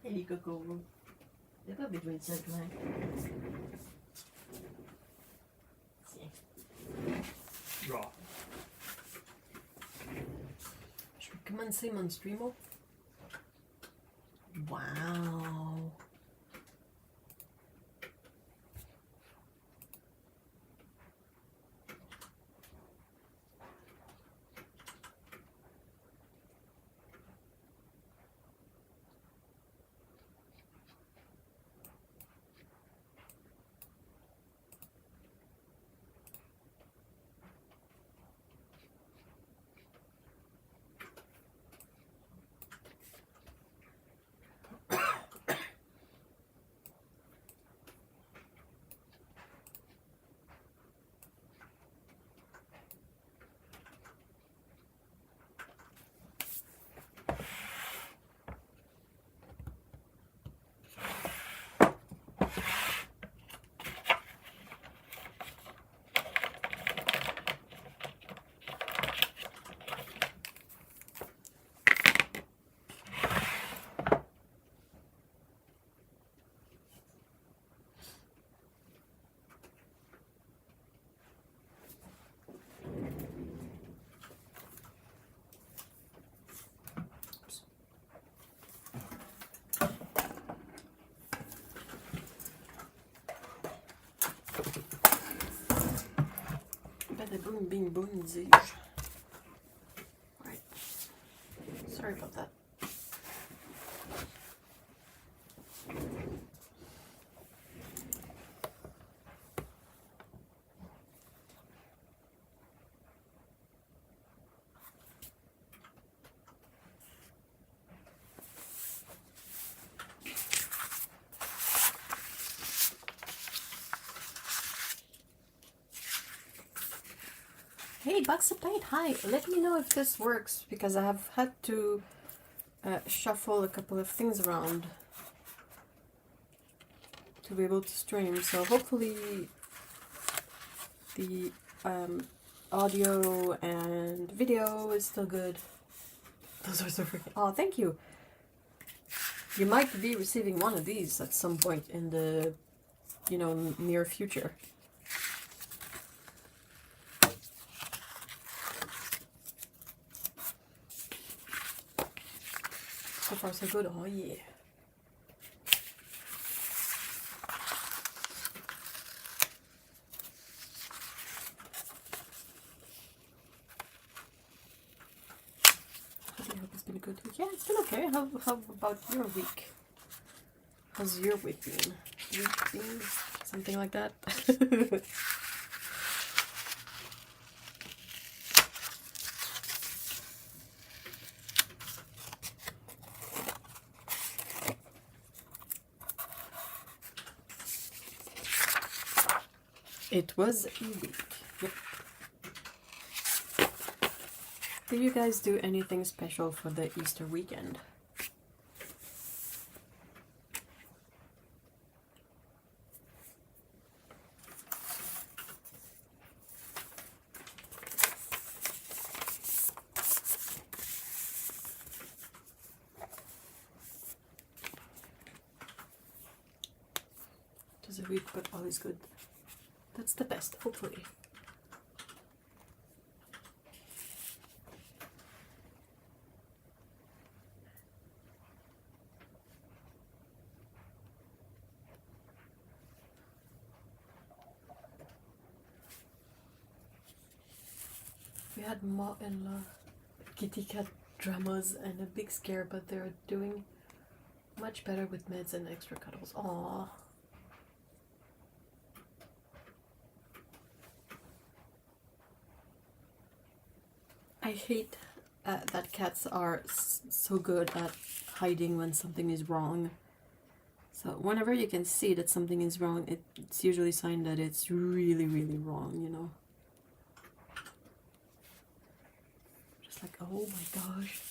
Salut Coco. T'as pas besoin de ça, toi. Tiens. Bra. Je vais commencer mon stream. Wow. Bada boom, bing, boom, zige. Right. Sorry about that. Hey, Bucks of Paint, hi. Let me know if this works because I have had to shuffle a couple of things around to be able to stream. So hopefully the audio and video is still good. Those are so freaking... Oh, thank you. You might be receiving one of these at some point in the, you know, near future. So far so good. Oh yeah. I hope it's been a good week. Yeah, it's been okay. How about your week? How's your week been? Week been? Something like that? It was a week. Yep. Did you guys do anything special for the Easter weekend? It was a week, but always good. That's the best, hopefully. We had Ma-in-law, kitty cat dramas, and a big scare, but they're doing much better with meds and extra cuddles. Aww. I hate that cats are so good at hiding when something is wrong. So whenever you can see that something is wrong, it's usually a sign that it's really, really wrong, you know. Just like, oh my gosh.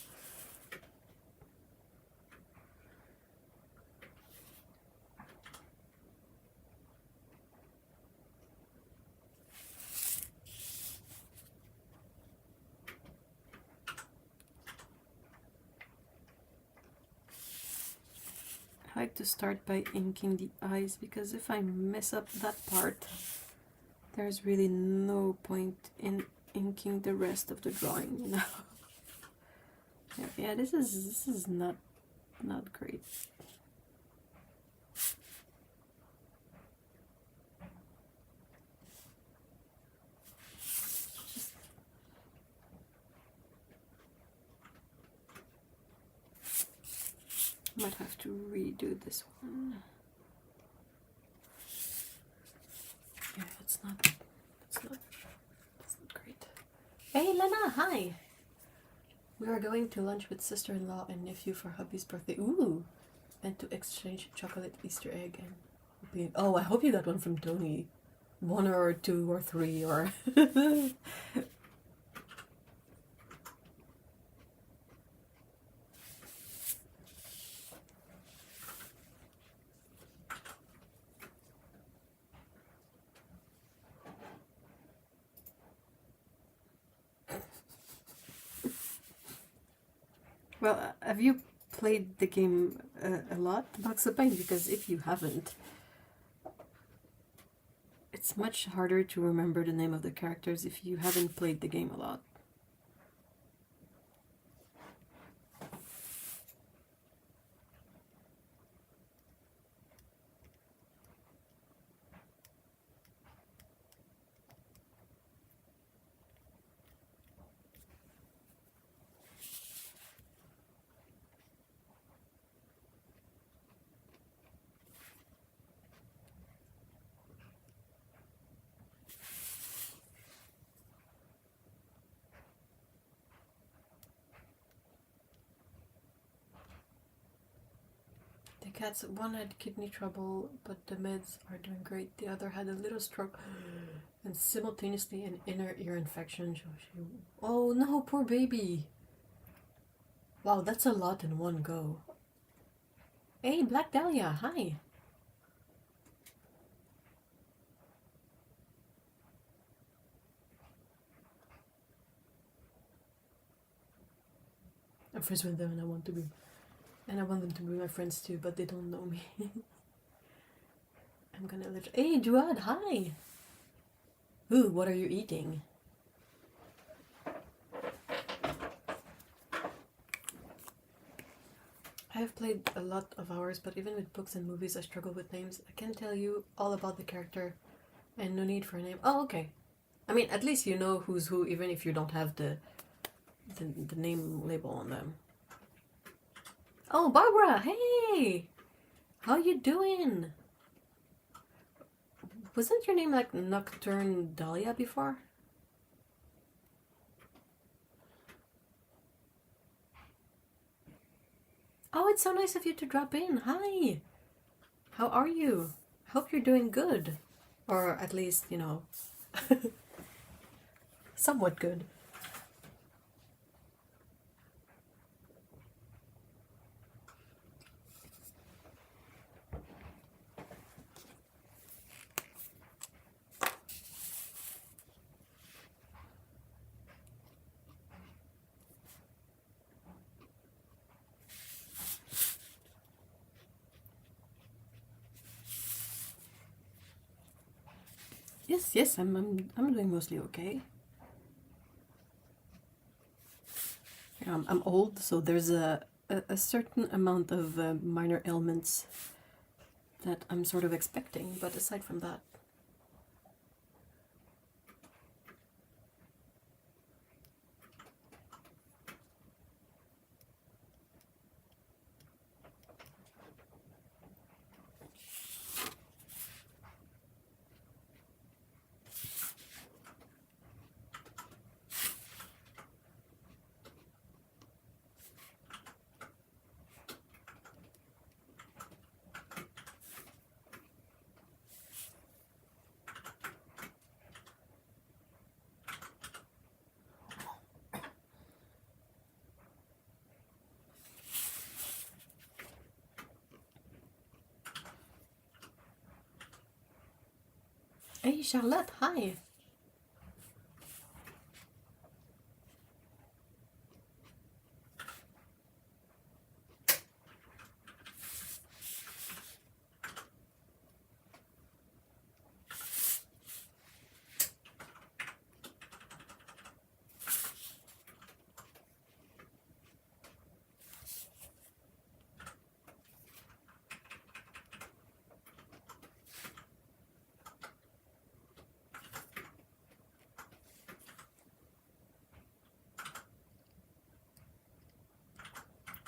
like to start by inking the eyes, because if I mess up that part, there's really no point in inking the rest of the drawing, you know. Yeah, this is not great. Might have to redo this one. Yeah, it's not great. Hey Lena, hi! We are going to lunch with sister-in-law and nephew for hubby's birthday. Ooh! And to exchange chocolate Easter egg and oh, I hope you got one from Tony. 1 or 2 or 3 or Well, have you played the game a lot, Box of Pain? Because if you haven't, it's much harder to remember the name of the characters if you haven't played the game a lot. The cats, one had kidney trouble, but the meds are doing great. The other had a little stroke and simultaneously an inner ear infection. Oh no, poor baby. Wow, that's a lot in one go. Hey, Black Dahlia, hi. I'm friends with them and I want them to be my friends too, but they don't know me. I'm gonna let Hey, Duad, hi! Ooh, what are you eating? I have played a lot of hours, but even with books and movies I struggle with names. I can tell you all about the character and no need for a name. Oh, okay. I mean, at least you know who's who, even if you don't have the name label on them. Oh, Barbara, hey! How you doing? Wasn't your name like Nocturne Dahlia before? Oh, it's so nice of you to drop in. Hi! How are you? Hope you're doing good. Or at least, you know, somewhat good. Yes, I'm doing mostly okay. I'm old, so there's a certain amount of minor ailments that I'm sort of expecting, but aside from that, hey Charlotte, hi!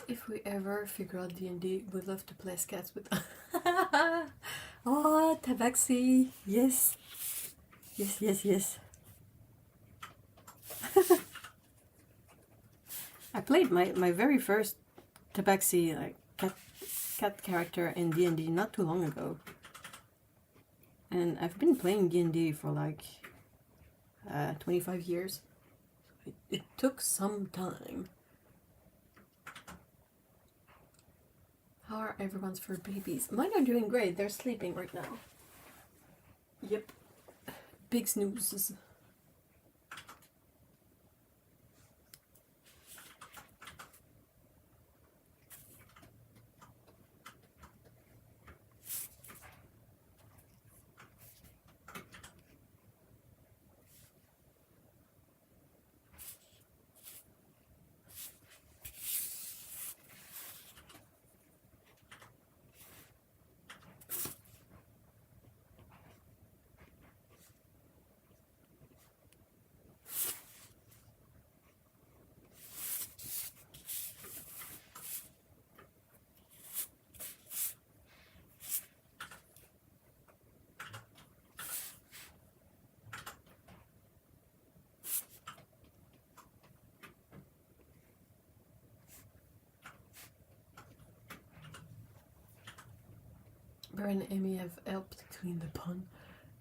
If we ever figure out D&D, we'd love to play as cats with. Oh, Tabaxi! Yes! Yes, yes, yes. I played my very first Tabaxi like cat character in D&D not too long ago. And I've been playing D&D for like 25 years. It took some time. How are everyone's fur babies? Mine are doing great. They're sleeping right now. Yep. Big snoozes. Bear and Amy have helped clean the pond,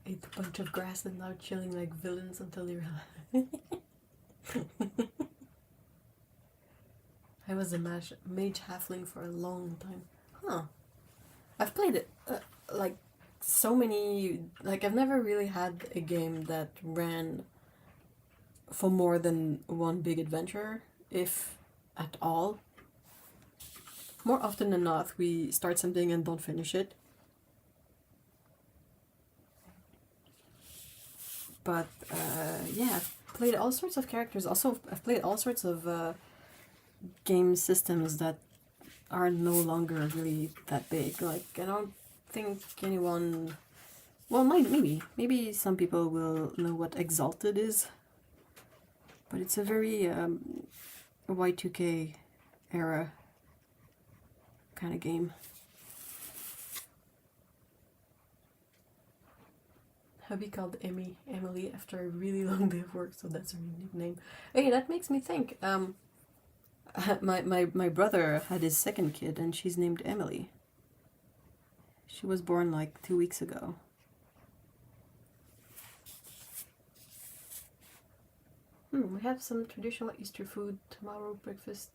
ate a bunch of grass, and now chilling like villains until they realize. I was a mage halfling for a long time. Huh. I've played it like so many. Like, I've never really had a game that ran for more than one big adventure, if at all. More often than not, we start something and don't finish it. But yeah, I've played all sorts of characters. Also, I've played all sorts of game systems that are no longer really that big. Like, I don't think anyone... Well, maybe some people will know what Exalted is. But it's a very Y2K era kind of game. Hubby called Emily after a really long day of work, so that's her nickname. Hey, that makes me think. My brother had his second kid, and she's named Emily. She was born like 2 weeks ago. We have some traditional Easter food. Tomorrow breakfast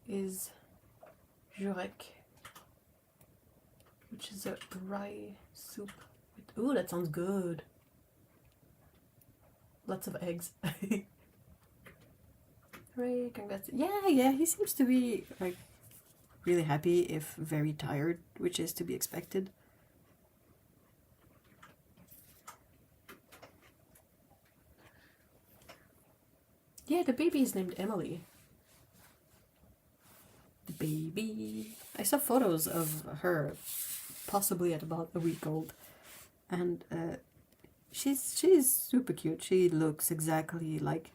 is jurek, which is a rye soup. Ooh, that sounds good. Lots of eggs. Hooray, congrats. Yeah, he seems to be like really happy if very tired, which is to be expected. Yeah, the baby is named Emily. The baby. I saw photos of her, possibly at about a week old, and she's super cute. She looks exactly like...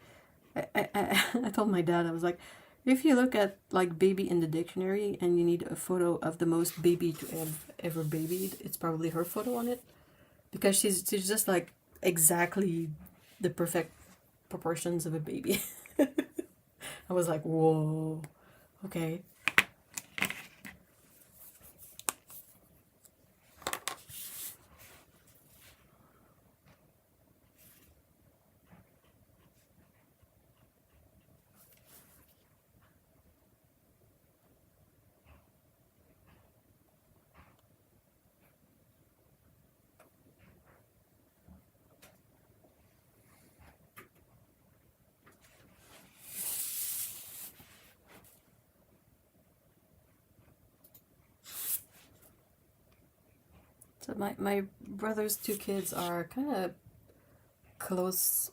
I told my dad, I was like, if you look at like baby in the dictionary and you need a photo of the most baby to have ever babied, it's probably her photo on it, because she's just like exactly the perfect proportions of a baby. I was like, whoa, okay. So my brother's two kids are kind of close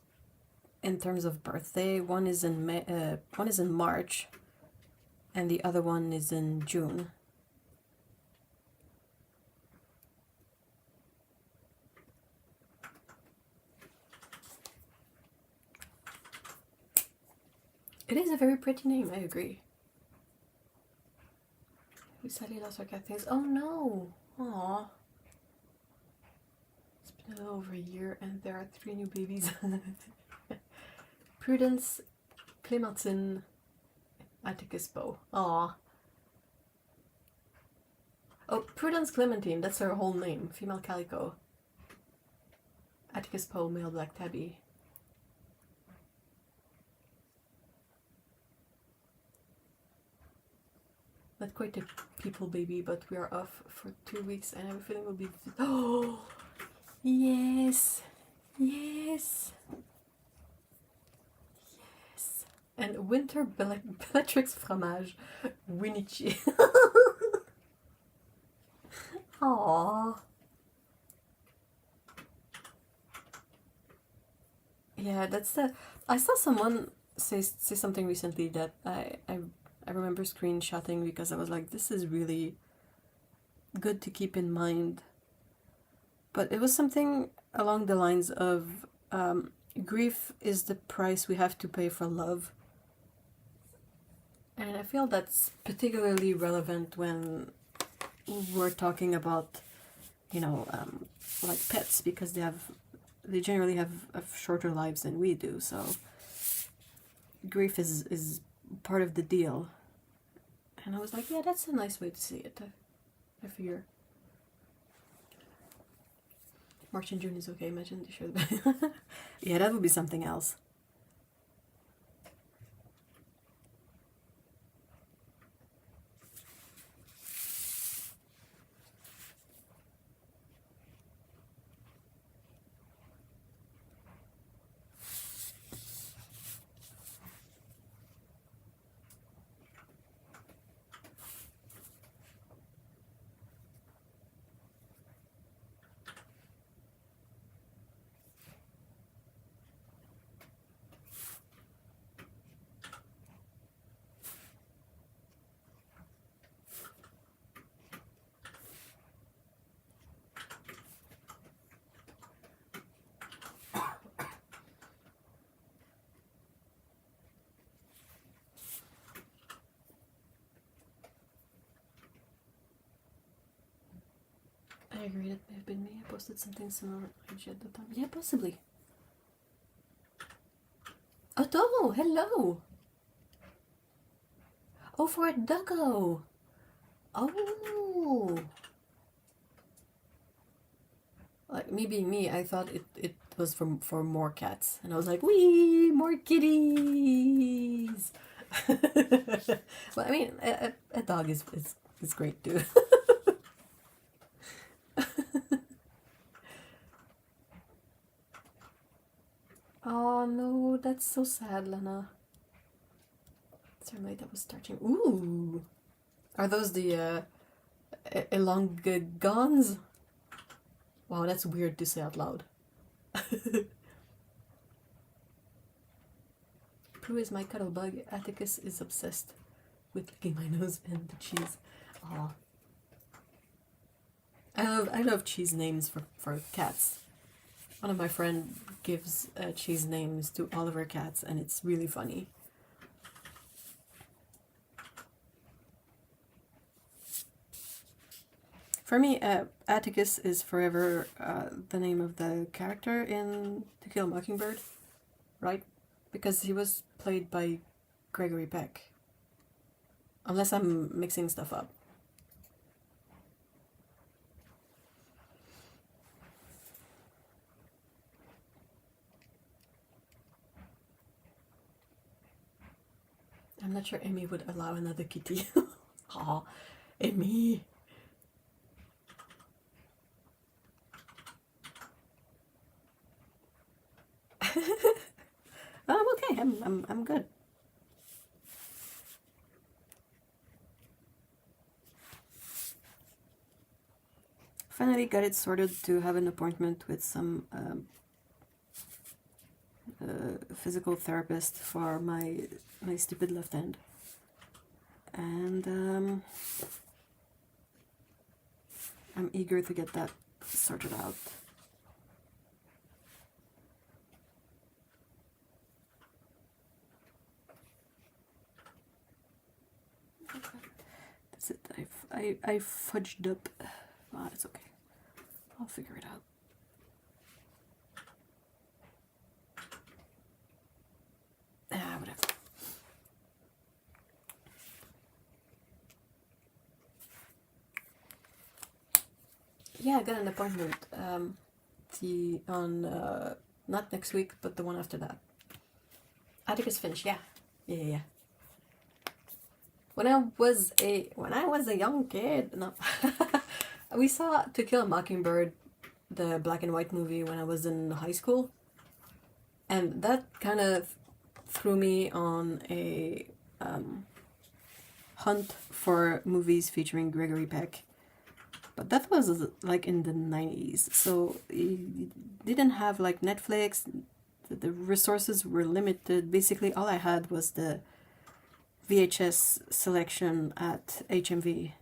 in terms of birthday. One is in March, and the other one is in June. It is a very pretty name, I agree. sadly lost our cat things. Oh no! Aww. It's been a little over a year and there are 3 new babies. Prudence, Clémentine, Atticus Poe. Aww. Oh, Prudence Clementine, that's her whole name. Female calico. Atticus Poe, male black tabby. Not quite a people baby, but we are off for 2 weeks and I have a feeling we'll be... Oh! Yes! Yes! Yes! And winter Bellatrix fromage. Winichi. Aww. Yeah, that's the... I saw someone say something recently that I remember screenshotting because I was like, this is really good to keep in mind. But it was something along the lines of grief is the price we have to pay for love. And I feel that's particularly relevant when we're talking about, you know, like pets, because they generally have shorter lives than we do, so grief is part of the deal. And I was like, yeah, that's a nice way to see it, I figure. March and June is okay, imagine they should. Yeah, that would be something else. I agree, that may have been me. I posted something similar on IG at the time. Yeah, possibly. Oh, hello! Oh, for a doggo! Oh! Like, me being me, I thought it was for more cats. And I was like, wee! More kitties! Well, I mean, a dog is great too. Oh no, that's so sad, Lena. Certainly that was starting. Ooh! Are those the elongagons? Wow, that's weird to say out loud. Prue is my cuddle bug. Atticus is obsessed with licking my nose and the cheese. Aw. I love cheese names for cats. One of my friends gives cheese names to all of her cats, and it's really funny. For me, Atticus is forever the name of the character in To Kill a Mockingbird, right? Because he was played by Gregory Peck. Unless I'm mixing stuff up. I'm not sure Amy would allow another kitty. Aw, Amy! I'm okay. I'm good. Finally got it sorted to have an appointment with some physical therapist for my stupid left hand, and I'm eager to get that sorted out. That's it? I fudged up. Ah, it's okay. I'll figure it out. Ah, whatever. Yeah, I got an appointment. On not next week, but the one after that. Atticus Finch. Yeah. When I was a young kid, no, we saw To Kill a Mockingbird, the black and white movie, when I was in high school, and that kind of threw me on a hunt for movies featuring Gregory Peck. But that was like in the 90s, so you didn't have like Netflix. The resources were limited. Basically, all I had was the VHS selection at HMV.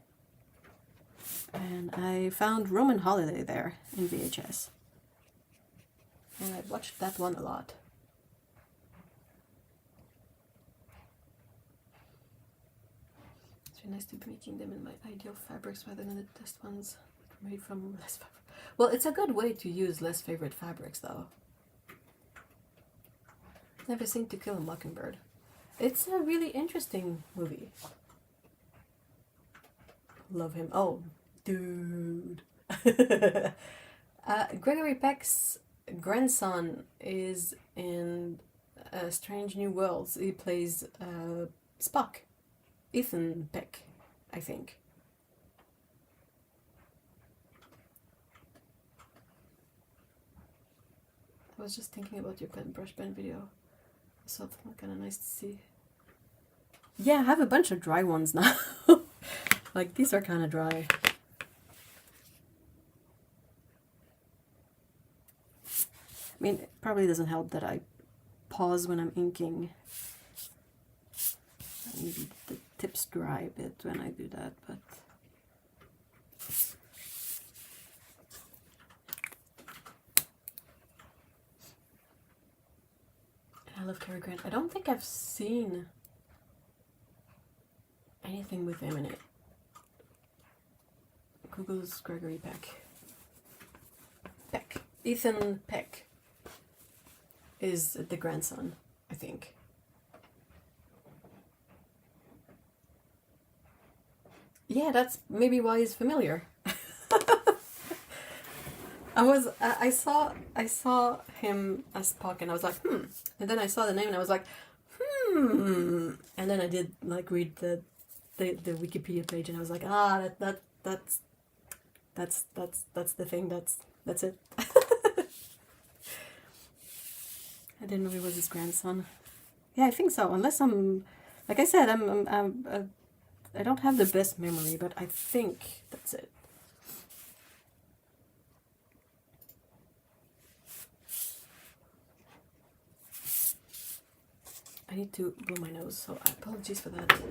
And I found Roman Holiday there in VHS. And I watched that one a lot. It's really nice to be making them in my ideal fabrics rather than the test ones made from less fabric. Well, it's a good way to use less favorite fabrics, though. Never seen To Kill a Mockingbird. It's a really interesting movie. Love him. Oh, dude. Gregory Peck's grandson is in Strange New Worlds. He plays Spock. Ethan Peck, I think. I was just thinking about your pen brush pen video. So it's kind of nice to see. Yeah, I have a bunch of dry ones now. Like, these are kind of dry. I mean, it probably doesn't help that I pause when I'm inking. Maybe the tips dry a bit when I do that, but... I love Cary Grant. I don't think I've seen anything with him in it. Google's Gregory Peck. Ethan Peck is the grandson, I think. Yeah, that's maybe why he's familiar. I saw him as Spock and I was like, and then I saw the name and I was like, and then I did like read the Wikipedia page and I was like, that's the thing, that's it. I didn't know he was his grandson. Yeah, I think so. Unless I'm, like I said, I don't have the best memory, but I think that's it. I need to blow my nose, so apologies for that.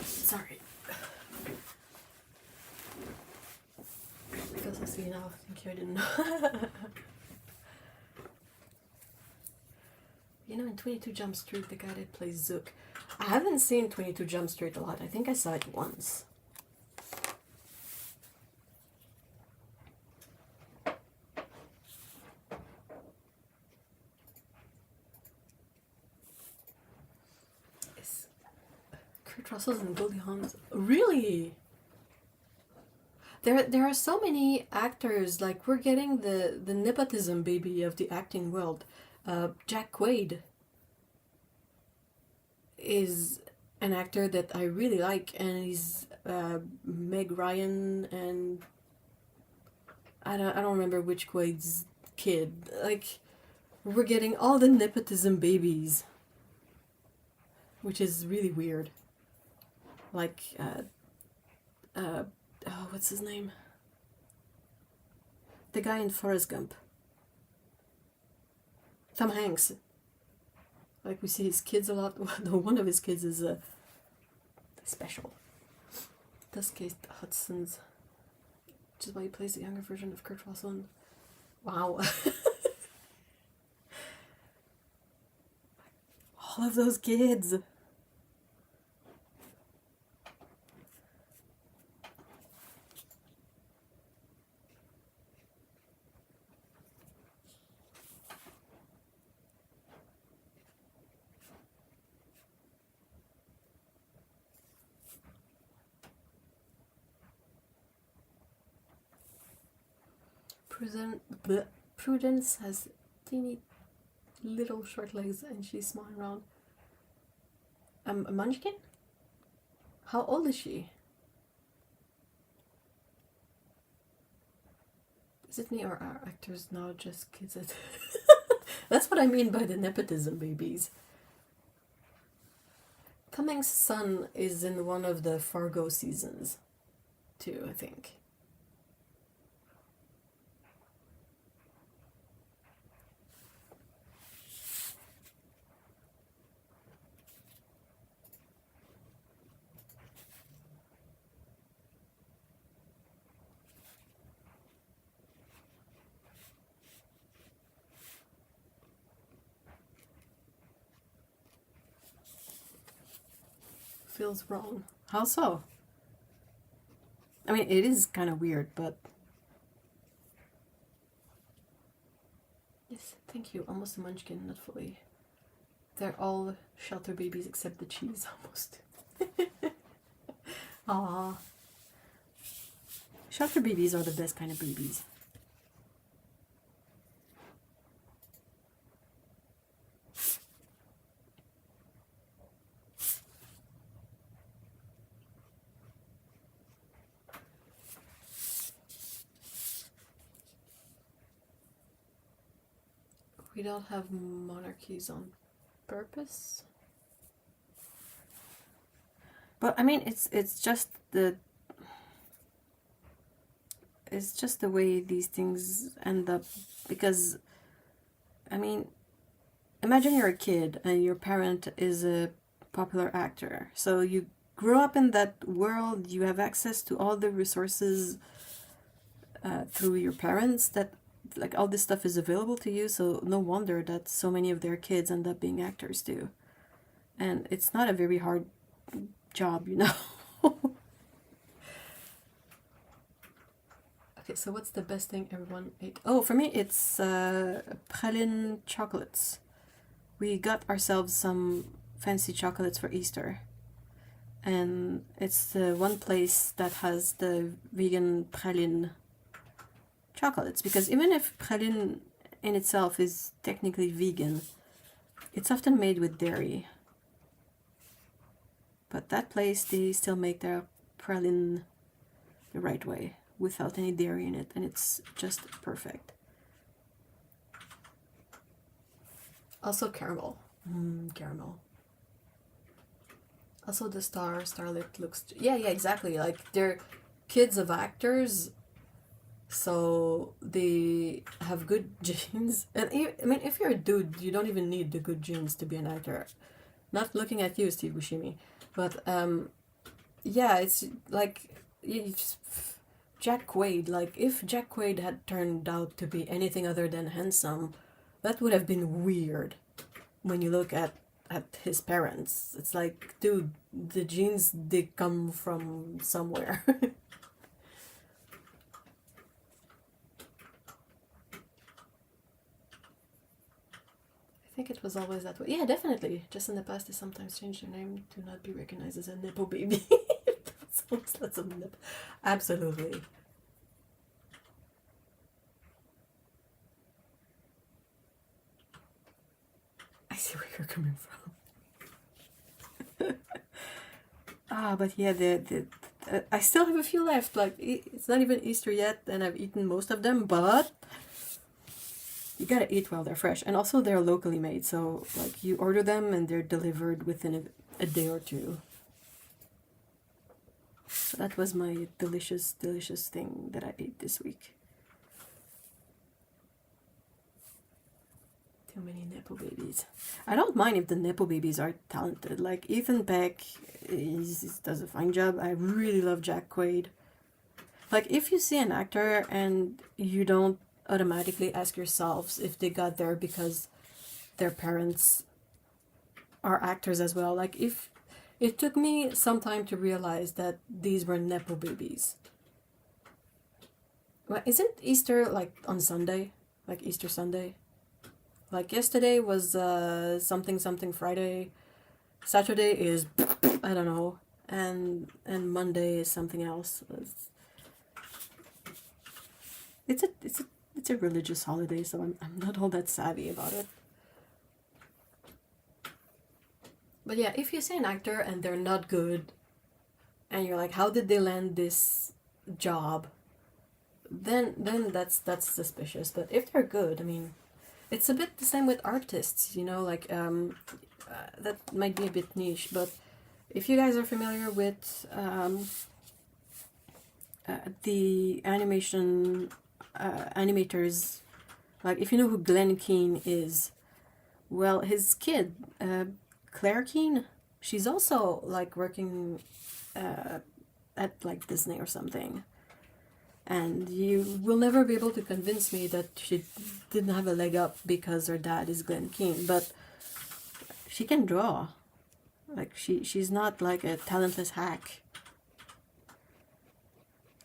Sorry. Because I see now, thank you, I didn't know. You know, in 22 Jump Street, the guy that plays Zook. I haven't seen 22 Jump Street a lot. I think I saw it once. Is Kurt Russell's and Goldie Hawn's really? There are so many actors. Like, we're getting the nepotism baby of the acting world. Jack Quaid is an actor that I really like, and he's Meg Ryan, and I don't remember which Quaid's kid. Like, we're getting all the nepotism babies, which is really weird. Like, what's his name? The guy in Forrest Gump. Tom Hanks. Like, we see his kids a lot. One of his kids is special. In this case, Hudson's, which is why he plays the younger version of Kurt Russell. Wow. All of those kids. Prudence has teeny little short legs and she's smiling around. A munchkin? How old is she? Is it me or are actors now just kids? That's what I mean by the nepotism babies. Cummings' son is in one of the Fargo seasons too, I think. Feels wrong. How so? I mean, it is kind of weird, but... Yes, thank you. Almost a munchkin, not fully. They're all shelter babies except the cheese, almost. Aww. Shelter babies are the best kind of babies. We don't have monarchies on purpose. But I mean, it's just the way these things end up, because I mean, imagine you're a kid and your parent is a popular actor. So you grow up in that world, you have access to all the resources through your parents, that like all this stuff is available to you, so no wonder that so many of their kids end up being actors too. And it's not a very hard job, you know. Okay, so what's the best thing everyone ate? Oh, for me it's praline chocolates. We got ourselves some fancy chocolates for Easter. And it's the one place that has the vegan praline chocolates, because even if praline in itself is technically vegan, it's often made with dairy. But that place, they still make their praline the right way, without any dairy in it, and it's just perfect. Also caramel. Caramel. Also the starlet looks... Yeah, exactly. Like, they're kids of actors, so they have good genes. And I mean, if you're a dude, you don't even need the good genes to be an actor. Not looking at you, Steve Buscemi. But, yeah, it's like... Jack Quaid. Like, if Jack Quaid had turned out to be anything other than handsome, that would have been weird when you look at his parents. It's like, dude, the genes, they come from somewhere. I think it was always that way. Yeah, definitely. Just in the past, they sometimes changed their name to not be recognized as a Nepo baby. That's a nip. Absolutely. I see where you're coming from. But yeah, I still have a few left. Like, it's not even Easter yet, and I've eaten most of them, but you gotta eat while they're fresh. And also, they're locally made, so like, you order them and they're delivered within a day or two. So that was my delicious thing that I ate this week. Too many Nepo babies. I don't mind if the Nepo babies are talented. Like Ethan Peck does a fine job. I really love Jack Quaid. Like if you see an actor and you don't automatically ask yourselves if they got there because their parents are actors as well. Like if it took me some time to realize that these were Nepo babies. Well, isn't Easter like on Sunday? Like Easter Sunday? Like yesterday was something something Friday. Saturday is I don't know, and Monday is something else. It's a religious holiday, so I'm not all that savvy about it. But yeah, if you see an actor and they're not good, and you're like, how did they land this job? Then that's suspicious. But if they're good, I mean, it's a bit the same with artists, you know, like that might be a bit niche, but if you guys are familiar with the animators, like if you know who Glenn Keane is, well, his kid, Claire Keane, she's also like working at like Disney or something. And you will never be able to convince me that she didn't have a leg up because her dad is Glenn Keane, but she can draw. Like she's not like a talentless hack.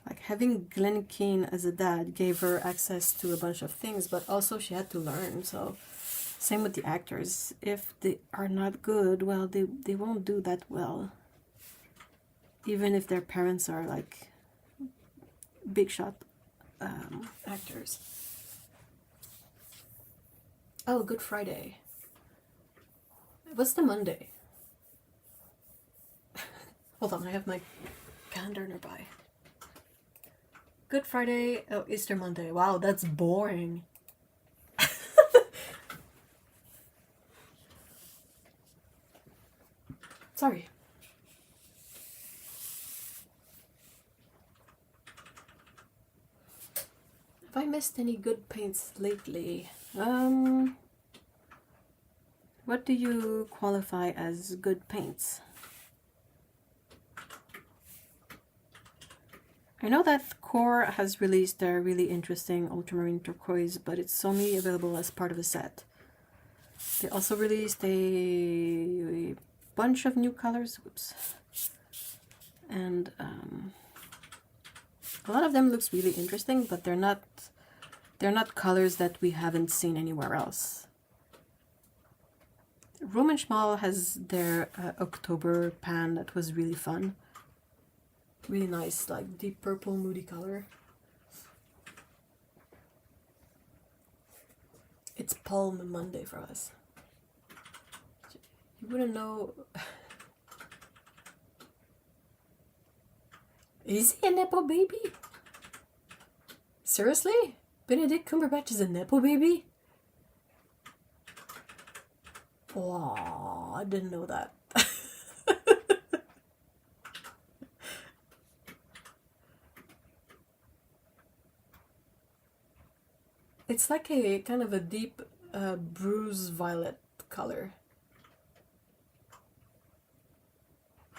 Like having Glenn Keane as a dad gave her access to a bunch of things, but also she had to learn. So same with the actors. If they are not good, well, they won't do that well. Even if their parents are like big shot actors. Oh, Good Friday. What's the Monday? Hold on, I have my calendar nearby. Good Friday, oh, Easter Monday. Wow, that's boring. Sorry. Have I missed any good paints lately? What do you qualify as good paints? I know that Core has released their really interesting ultramarine turquoise, but it's only available as part of a set. They also released a bunch of new colors, oops, and a lot of them looks really interesting, but they're not colors that we haven't seen anywhere else. Roman Schmal has their October pan that was really fun. Really nice, like deep purple moody color. It's Palm Monday for us. You wouldn't know. Is he a Nepo baby? Seriously? Benedict Cumberbatch is a Nepo baby? Oh, I didn't know that. It's like a kind of a deep bruise violet color.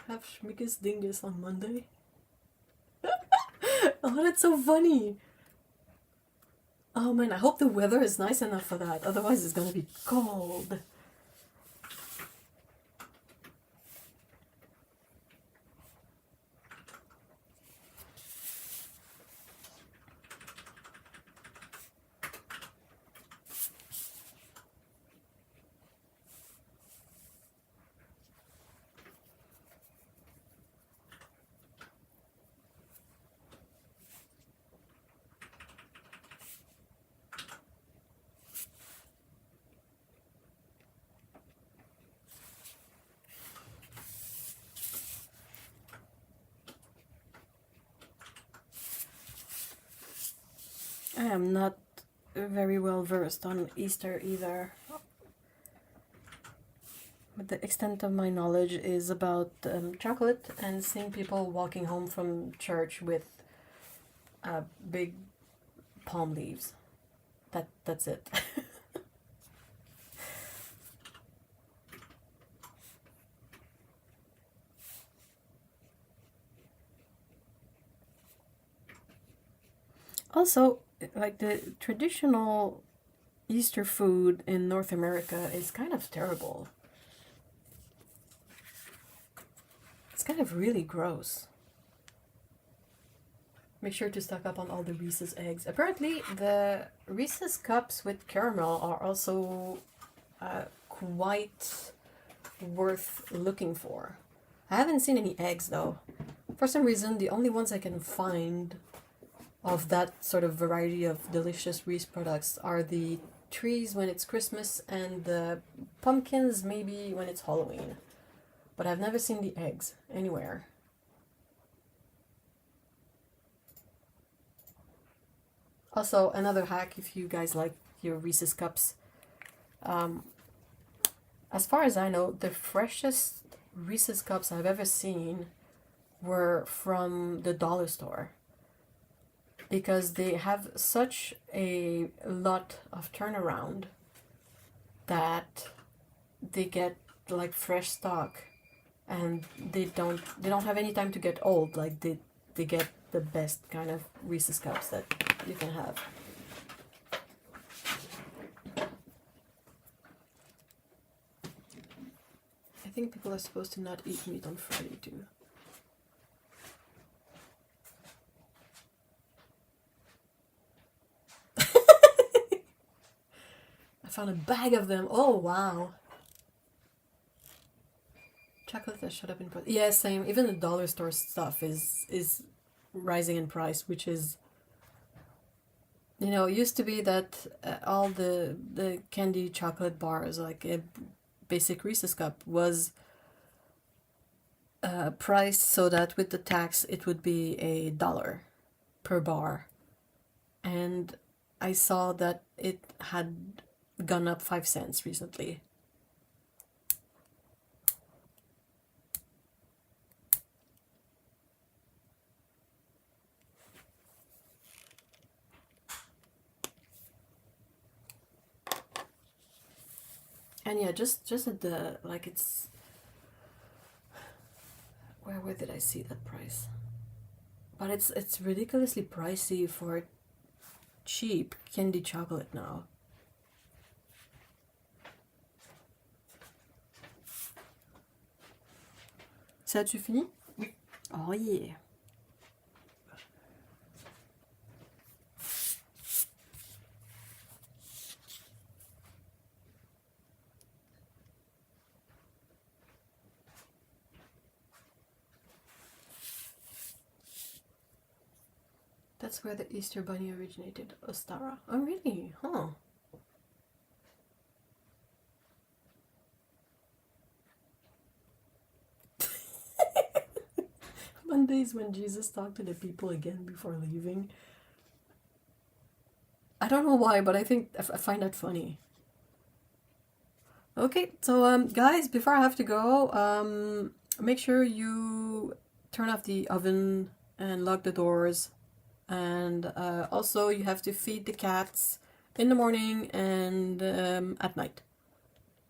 Have Schmickus Dingus on Monday? Oh, that's so funny. Oh man, I hope the weather is nice enough for that. Otherwise it's gonna be cold. I am not very well versed on Easter either. But the extent of my knowledge is about chocolate and seeing people walking home from church with big palm leaves. That's it. Also, like the traditional Easter food in North America is kind of terrible. It's kind of really gross. Make sure to stock up on all the Reese's eggs. Apparently, the Reese's cups with caramel are also quite worth looking for. I haven't seen any eggs though. For some reason, the only ones I can find of that sort of variety of delicious Reese products are the trees when it's Christmas and the pumpkins maybe when it's Halloween. But I've never seen the eggs anywhere. Also, another hack if you guys like your Reese's cups. As far as I know, the freshest Reese's cups I've ever seen were from the dollar store. Because they have such a lot of turnaround that they get like fresh stock and they don't have any time to get old. Like they get the best kind of Reese's cups that you can have. I think people are supposed to not eat meat on Friday too. I found a bag of them. Oh wow. Chocolate that shut up in price. Yeah, same. Even the dollar store stuff is rising in price, which is, you know, it used to be that all the candy chocolate bars, like a basic Reese's cup, was priced so that with the tax it would be $1 per bar. And I saw that it had gone up 5 cents recently. And yeah, just at the, like, it's, where did I see that price? But it's ridiculously pricey for cheap candy chocolate now. Ça, as-tu fini? Oui. Oh yeah. That's where the Easter Bunny originated, Ostara. Oh really? Huh. Mondays when Jesus talked to the people again before leaving. I don't know why, but I think I find that funny. Okay, so guys, before I have to go, make sure you turn off the oven and lock the doors. And also you have to feed the cats in the morning and at night.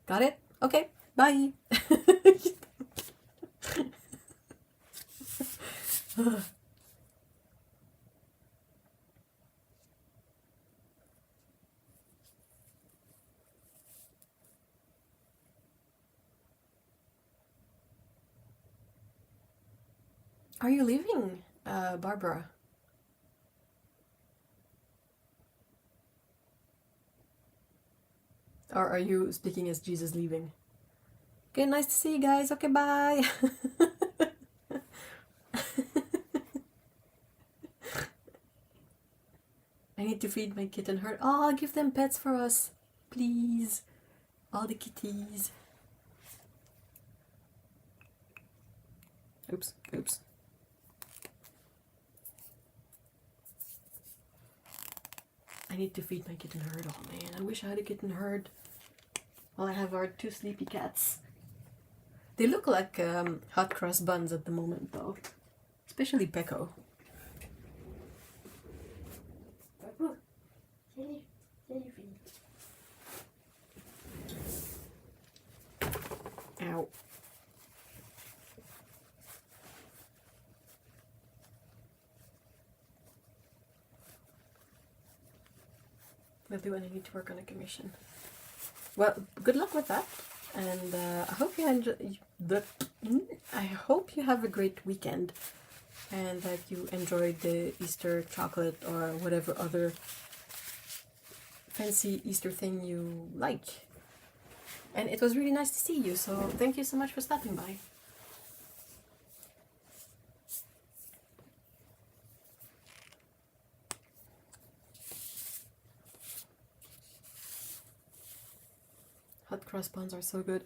Got it? Okay, bye. Are you leaving, Barbara? Or are you speaking as Jesus leaving? Okay, nice to see you guys. Okay, bye. I need to feed my kitten herd. Oh, give them pets for us, please. All the kitties. Oops, oops. I need to feed my kitten herd. Oh man, I wish I had a kitten herd. All I have are 2 sleepy cats. They look like hot cross buns at the moment though. Especially Pecco. Ow. Maybe when I need to work on a commission. Well, good luck with that, and I hope you enjoy. I hope you have a great weekend, and that you enjoyed the Easter chocolate or whatever other fancy Easter thing you like. And it was really nice to see you, so thank you so much for stopping by. Hot cross buns are so good.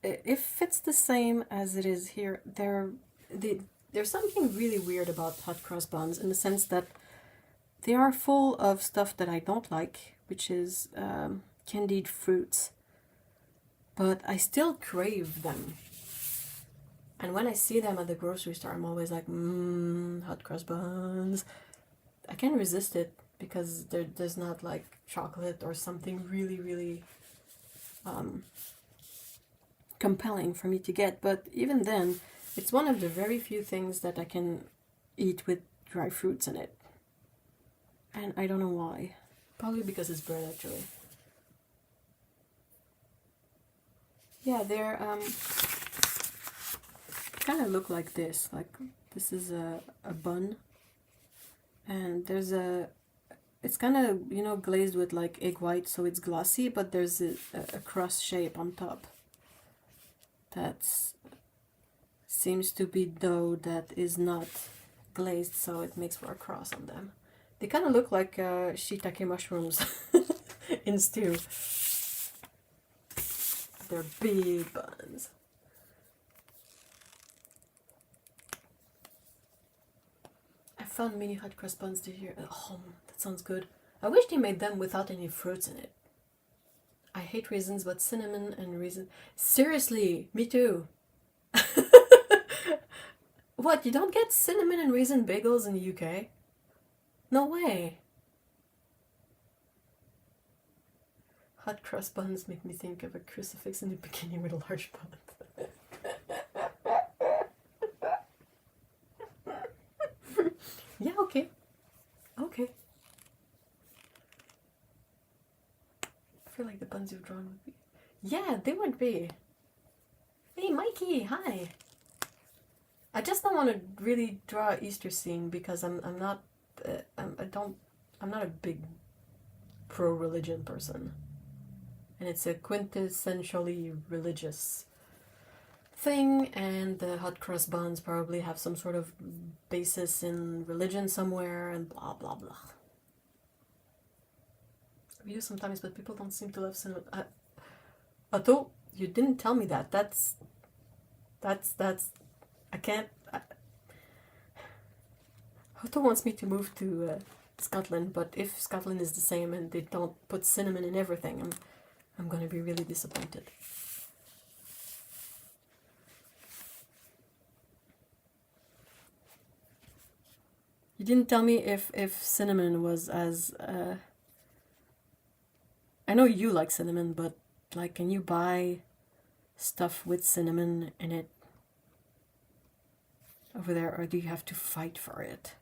If it's the same as it is here, there's something really weird about hot cross buns in the sense that they are full of stuff that I don't like, which is candied fruits. But I still crave them. And when I see them at the grocery store, I'm always like, hot cross buns. I can't resist it because there's not like chocolate or something really, really compelling for me to get. But even then, it's one of the very few things that I can eat with dry fruits in it. And I don't know why. Probably because it's bread, actually. Yeah, they're kind of look like this. Like, this is a bun. And there's it's kind of, you know, glazed with like egg white, so it's glossy, but there's a cross shape on top. That seems to be dough that is not glazed, so it makes for a cross on them. They kind of look like shiitake mushrooms in stew. They're big buns. I found mini hot cross buns to here. Oh, that sounds good. I wish they made them without any fruits in it. I hate raisins, but cinnamon and raisin. Seriously, me too. What, you don't get cinnamon and raisin bagels in the UK? No way. Hot cross buns make me think of a crucifix in the bikini with a large bun. Yeah, okay. Okay. I feel like the buns you've drawn would be... Yeah, they would be. Hey, Mikey, hi. I just don't want to really draw an Easter scene because I'm not a big pro-religion person. And it's a quintessentially religious thing, and the hot cross buns probably have some sort of basis in religion somewhere, and blah blah blah. We do sometimes, but people don't seem to love cinnamon. Although you didn't tell me that. That's I can't. Otto wants me to move to Scotland, but if Scotland is the same and they don't put cinnamon in everything, I'm gonna be really disappointed. You didn't tell me if cinnamon was as... I know you like cinnamon, but like, can you buy stuff with cinnamon in it over there, or do you have to fight for it?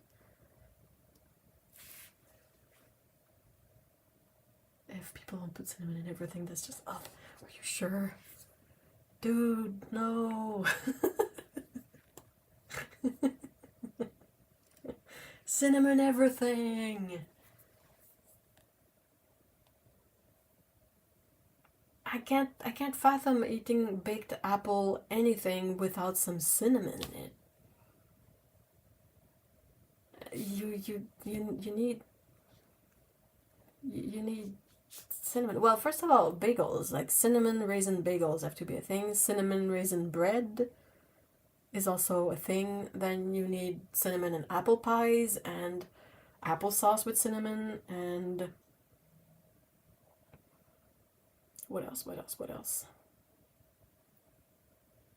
If people don't put cinnamon in everything, that's just... Oh, are you sure? Dude, no. Cinnamon everything. I can't fathom eating baked apple anything without some cinnamon in it. You need cinnamon. Well, first of all, bagels, like cinnamon raisin bagels have to be a thing. Cinnamon raisin bread is also a thing. Then you need cinnamon and apple pies and applesauce with cinnamon, and what else?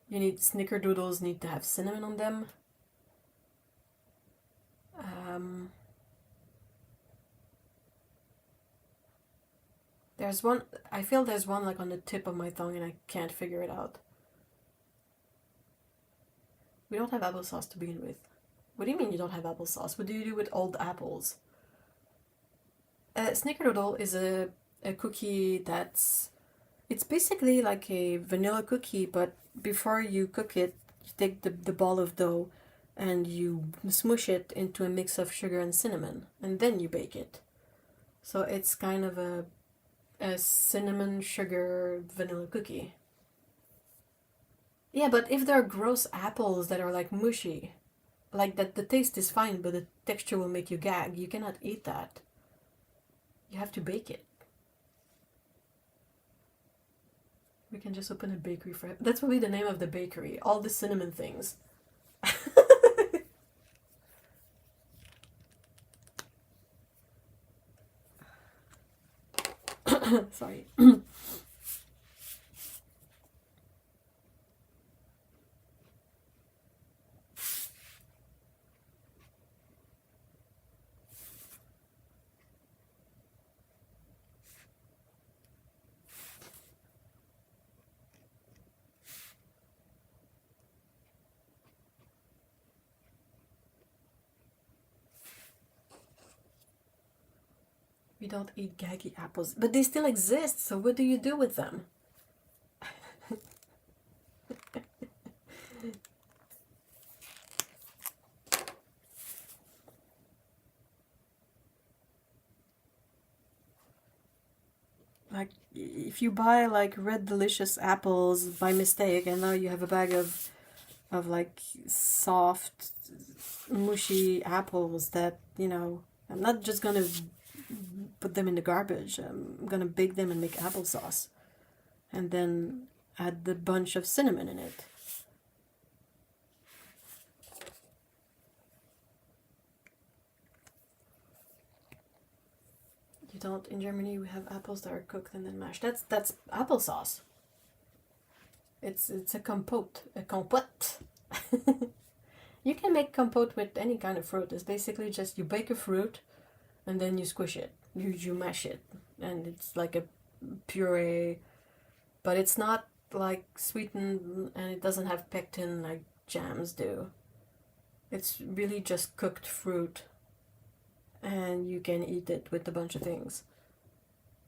You need snickerdoodles, need to have cinnamon on them. There's one, I feel there's one like on the tip of my tongue and I can't figure it out. We don't have applesauce to begin with. What do you mean you don't have applesauce? What do you do with old apples? Snickerdoodle is a cookie it's basically like a vanilla cookie, but before you cook it, you take the ball of dough and you smush it into a mix of sugar and cinnamon, and then you bake it. So it's kind of a cinnamon sugar vanilla cookie. Yeah, but if there are gross apples that are like mushy, like that, the taste is fine, but the texture will make you gag. You cannot eat that. You have to bake it. We can just open a bakery for it. That's probably the name of the bakery. All the cinnamon things. Sorry. We don't eat gaggy apples, but they still exist, so what do you do with them? Like, if you buy like red delicious apples by mistake, and now you have a bag of like soft, mushy apples that, you know, I'm not just gonna put them in the garbage. I'm gonna bake them and make applesauce, and then add the bunch of cinnamon in it. You don't, in Germany we have apples that are cooked and then mashed. That's applesauce. It's a compote, a compote. You can make compote with any kind of fruit. It's basically just you bake a fruit and then you squish it. You mash it, and it's like a puree, but it's not like sweetened, and it doesn't have pectin like jams do. It's really just cooked fruit, and you can eat it with a bunch of things.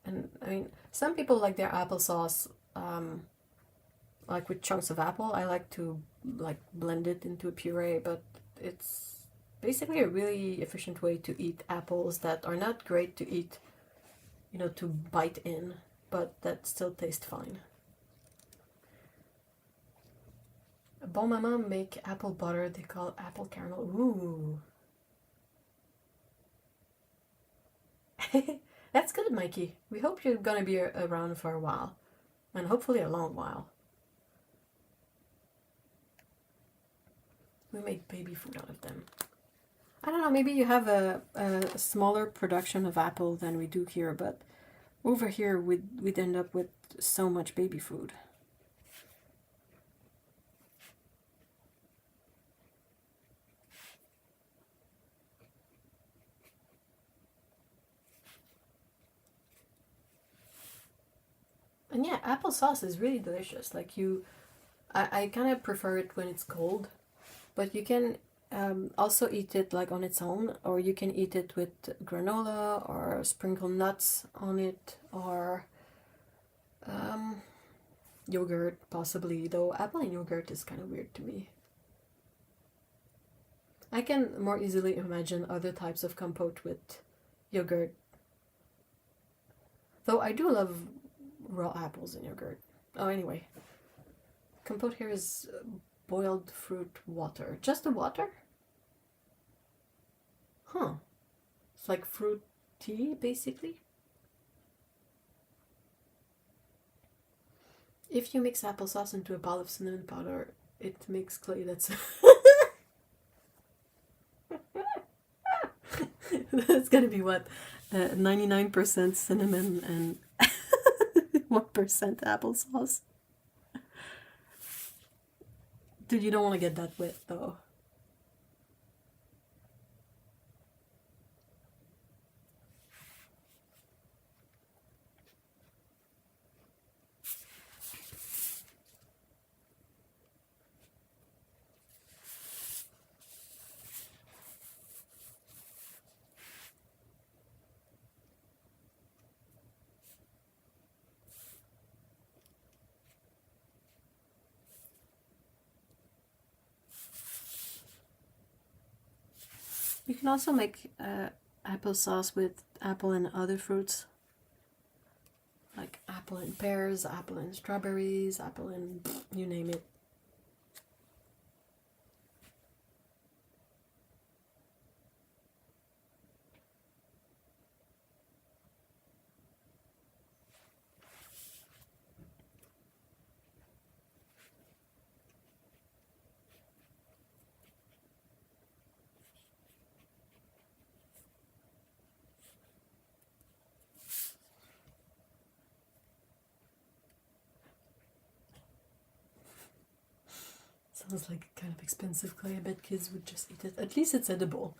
And I mean, some people like their applesauce like with chunks of apple. I like to like blend it into a puree, but it's basically a really efficient way to eat apples that are not great to eat, you know, to bite in, but that still taste fine. Bon Mama make apple butter, they call apple caramel. Ooh. That's good, Mikey. We hope you're gonna be around for a while, and hopefully a long while. We make baby food out of them. I don't know, maybe you have a smaller production of apple than we do here, but over here we'd end up with so much baby food. And yeah, applesauce is really delicious. Like I kind of prefer it when it's cold, but you can also eat it like on its own, or you can eat it with granola or sprinkle nuts on it, or yogurt possibly, though apple and yogurt is kind of weird to me. I can more easily imagine other types of compote with yogurt, though I do love raw apples in yogurt. Oh, anyway, compote here is boiled fruit water. Just the water? Huh. It's like fruit tea, basically. If you mix applesauce into a ball of cinnamon powder, it makes clay that's... That's gonna be what? 99% cinnamon and 1% applesauce. Dude, you don't want to get that wet, though. You can also make applesauce with apple and other fruits, like apple and pears, apple and strawberries, apple and you name it. Sounds like a kind of expensive clay. I bet kids would just eat it. At least it's edible.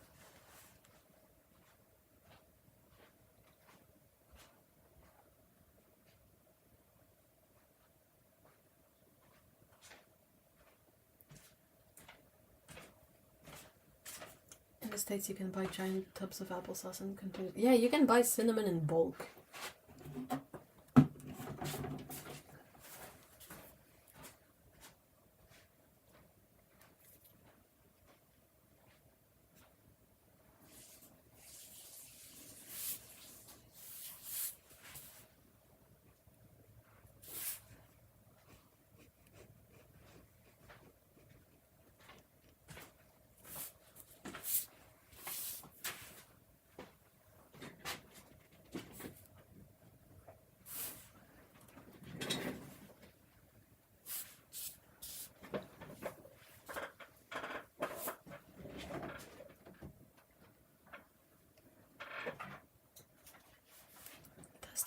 In the States, you can buy giant tubs of applesauce and containers. Yeah, you can buy cinnamon in bulk.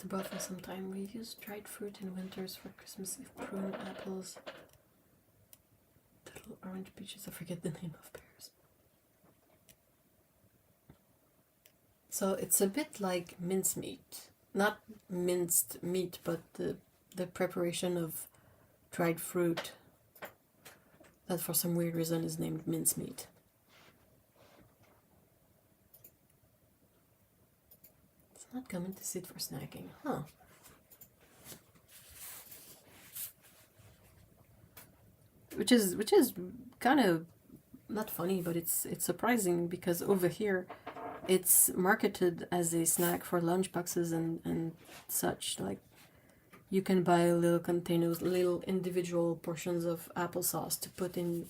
To buffer some time, we use dried fruit in winters for Christmas Eve. Prune, apples, little orange peaches. I forget the name of pears. So it's a bit like mincemeat, not minced meat, but the preparation of dried fruit that for some weird reason is named mincemeat. Not coming to sit for snacking, huh? Which is kind of not funny, but it's surprising because over here it's marketed as a snack for lunch boxes and such. Like you can buy little containers, little individual portions of applesauce to put in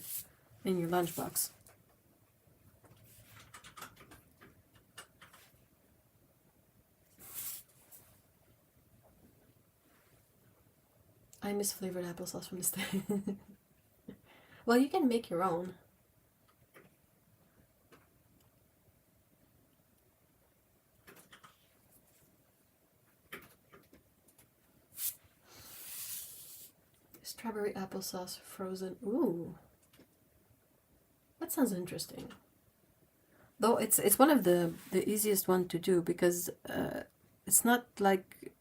your lunchbox. I miss flavored applesauce from the States. Well, you can make your own. Strawberry applesauce frozen. Ooh. That sounds interesting. Though it's one of the easiest one to do because it's not like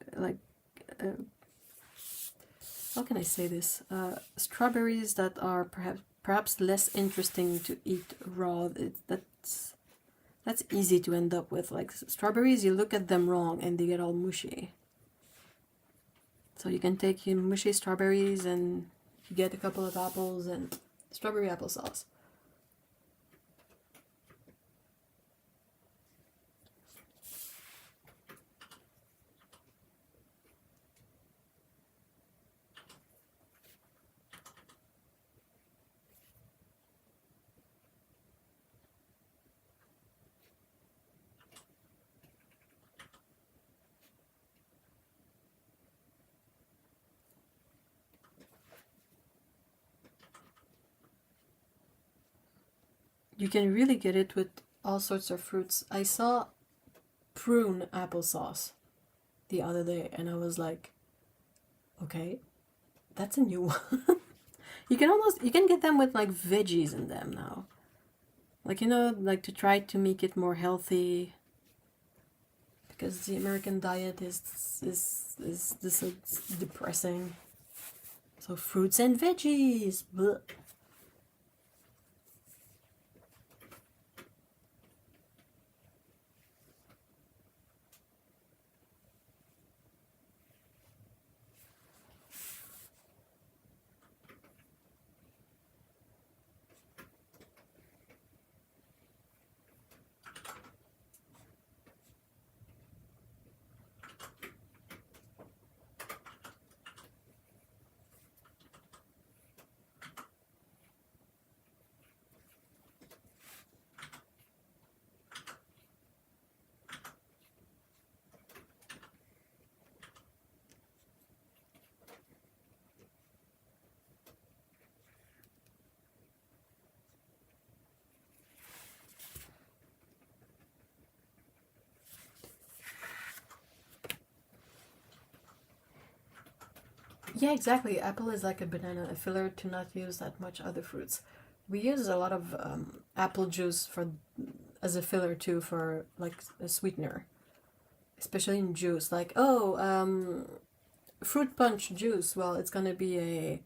how can I say this? Strawberries that are perhaps less interesting to eat raw. That's easy to end up with. Like strawberries, you look at them wrong and they get all mushy. So you can take your mushy strawberries and you get a couple of apples and strawberry applesauce. You can really get it with all sorts of fruits. I saw prune applesauce the other day and I was like, okay, that's a new one. You can get them with like veggies in them now. Like, you know, like to try to make it more healthy because the American diet is depressing. So fruits and veggies. Blech. Yeah, exactly. Apple is like a banana, a filler to not use that much other fruits. We use a lot of apple juice for as a filler too, for like a sweetener, especially in juice. Like, oh, fruit punch juice. Well, it's gonna be a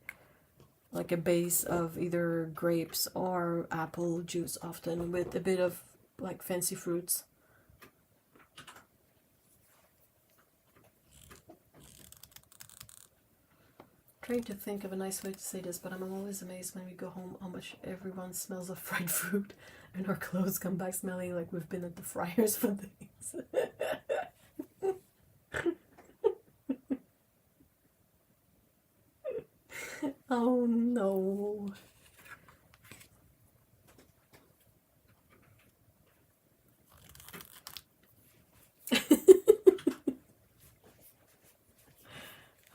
like a base of either grapes or apple juice, often with a bit of like fancy fruits. Trying to think of a nice way to say this, but I'm always amazed when we go home how much everyone smells of fried fruit, and our clothes come back smelling like we've been at the fryers for days. Oh no.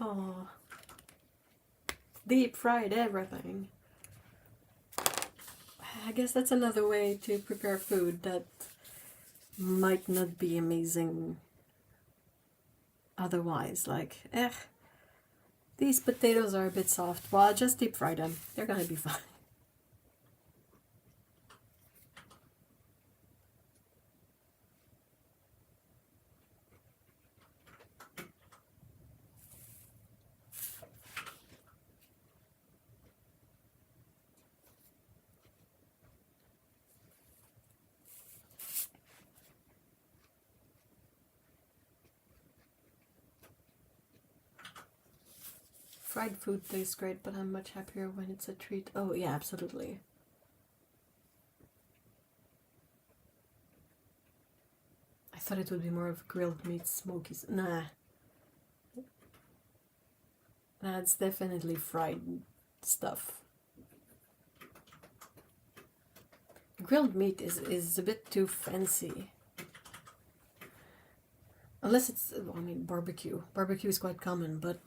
Oh, deep fried everything. I guess that's another way to prepare food that might not be amazing otherwise. Like, these potatoes are a bit soft. Well, I'll just deep fry them. They're gonna be fine. Fried food tastes great, but I'm much happier when it's a treat. Oh, yeah, absolutely. I thought it would be more of grilled meat, smoky. Nah. Nah, it's definitely fried stuff. Grilled meat is a bit too fancy. Unless it's, I mean, barbecue. Barbecue is quite common, but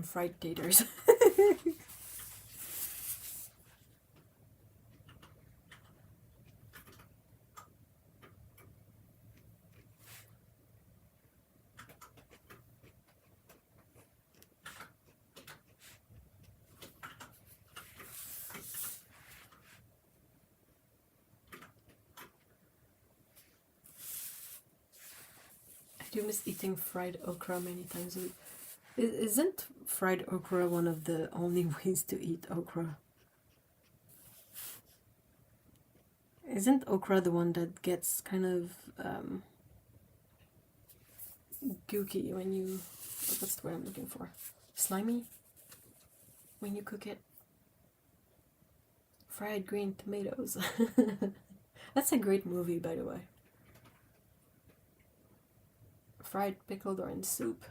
fried taters. I do miss eating fried okra many times a week. Isn't fried okra one of the only ways to eat okra? Isn't okra the one that gets kind of gooky when you... What's the word I'm looking for? Slimy? When you cook it? Fried green tomatoes. That's a great movie, by the way. Fried, pickled, or in soup.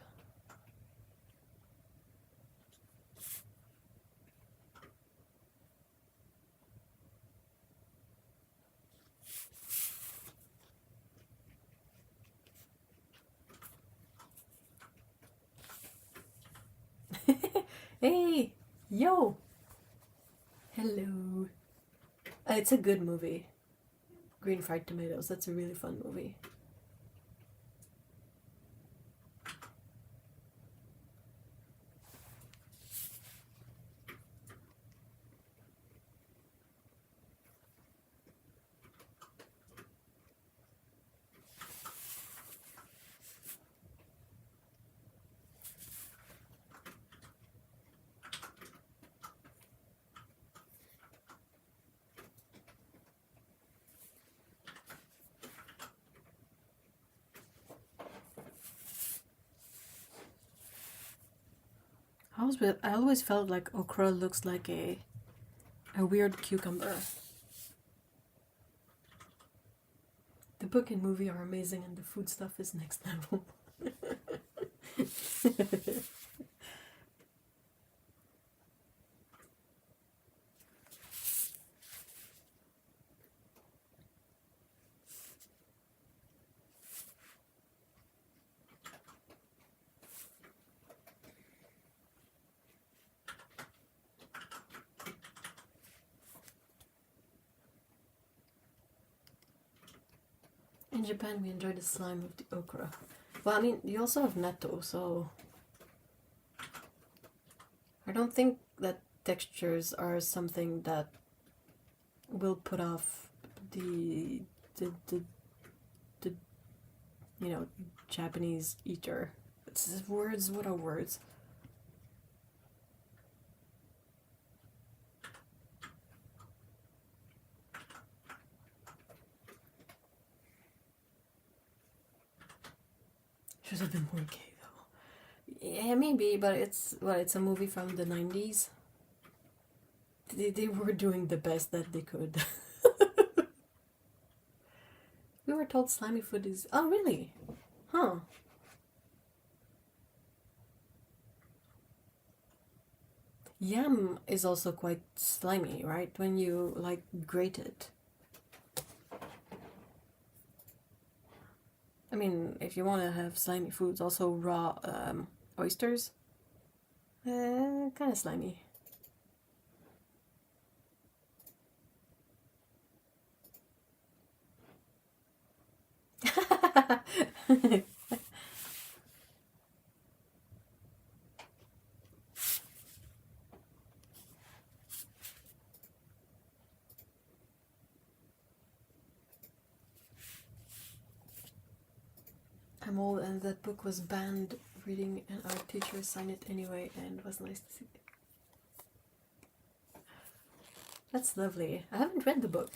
Hey! Yo! Hello! It's a good movie. Green Fried Tomatoes. That's a really fun movie. I always felt like okra looks like a weird cucumber. The book and movie are amazing, and the food stuff is next level. In Japan, we enjoy the slime of the okra. Well, I mean, you also have natto, so I don't think that textures are something that will put off the you know, Japanese eater. It's words. What are words? Should have been more gay though. Yeah, maybe, but it's a movie from the 90s. They were doing the best that they could. We were told slimy food is... Oh, really? Huh. Yam is also quite slimy, right? When you, like, grate it. I mean, if you want to have slimy foods, also raw oysters. Kind of slimy. I'm old and that book was banned reading and our teacher signed it anyway and it was nice to see. That's lovely. I haven't read the book.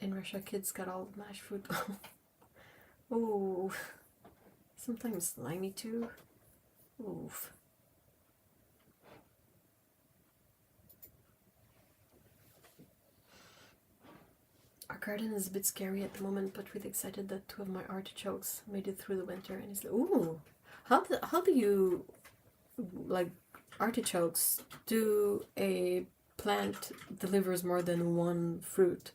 In Russia, kids got all mashed food. Oh, sometimes slimy too. Oof. Our garden is a bit scary at the moment, but really excited that 2 of my artichokes made it through the winter. And it's like, ooh, how do you, like, artichokes, do a plant delivers more than one fruit?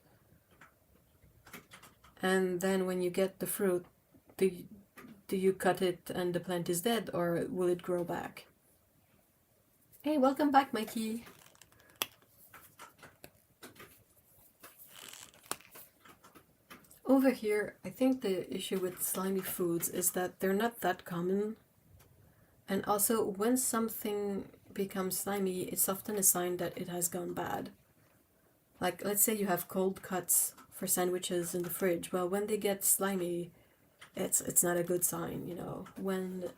And then when you get the fruit, do you cut it and the plant is dead, or will it grow back? Hey, welcome back, Mikey. Over here, I think the issue with slimy foods is that they're not that common. And also, when something becomes slimy, it's often a sign that it has gone bad. Like, let's say you have cold cuts for sandwiches in the fridge. Well, when they get slimy, it's not a good sign, you know. When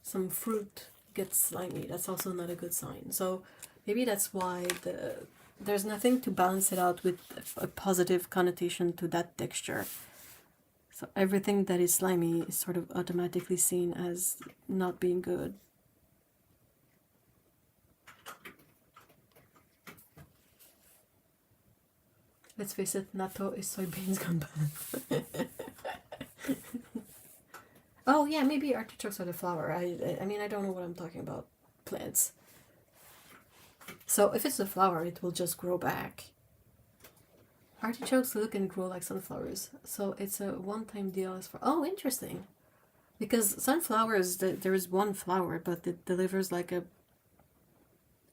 some fruit gets slimy, that's also not a good sign. So maybe that's why there's nothing to balance it out with a positive connotation to that texture. So everything that is slimy is sort of automatically seen as not being good. Let's face it, natto is soybeans gone bad. Oh yeah, maybe artichokes are the flower. I mean, I don't know what I'm talking about. Plants. So if it's a flower, it will just grow back. Artichokes look and grow like sunflowers. So it's a one-time deal as far... Oh, interesting. Because sunflowers, there is one flower, but it delivers like a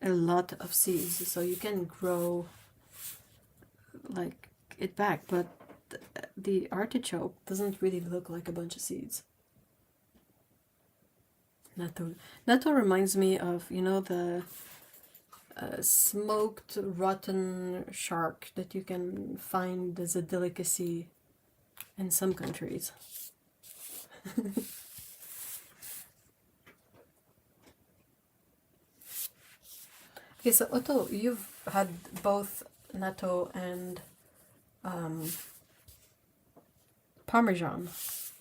lot of seeds. So you can grow like it back, but the artichoke doesn't really look like a bunch of seeds. Natto reminds me of, you know, the smoked rotten shark that you can find as a delicacy in some countries. Okay, so Otto, you've had both natto and Parmesan.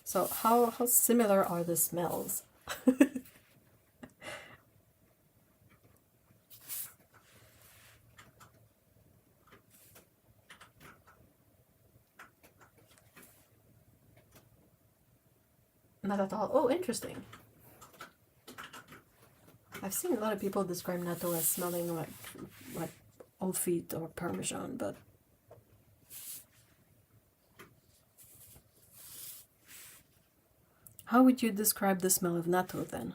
So how similar are the smells? Not at all. Oh, interesting. I've seen a lot of people describe natto as smelling like old feet or Parmesan, but how would you describe the smell of natto then?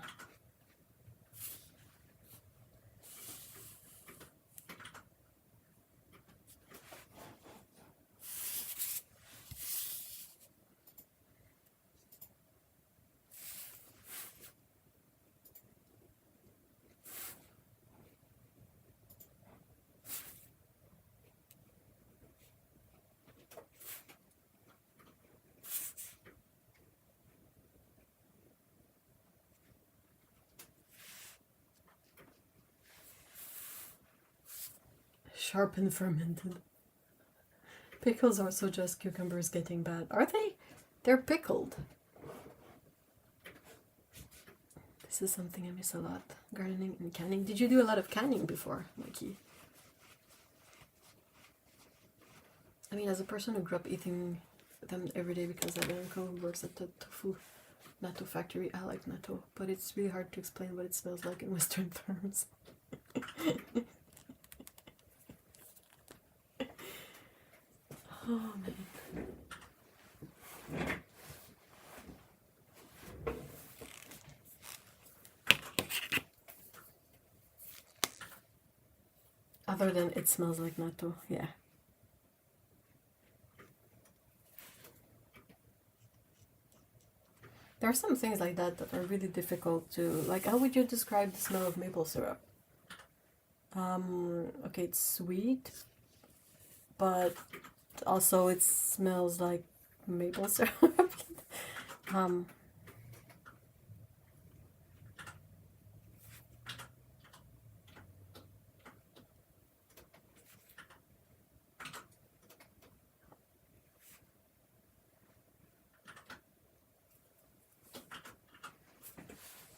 Sharp and fermented. Pickles are also just cucumbers getting bad. Are they? They're pickled. This is something I miss a lot. Gardening and canning. Did you do a lot of canning before, Mikey? I mean, as a person who grew up eating them every day because I have an uncle who works at the natto factory, I like natto, but it's really hard to explain what it smells like in Western terms. Oh man. Other than it smells like natto, yeah. There are some things like that that are really difficult to, like, how would you describe the smell of maple syrup? Okay, it's sweet, but also it smells like maple syrup.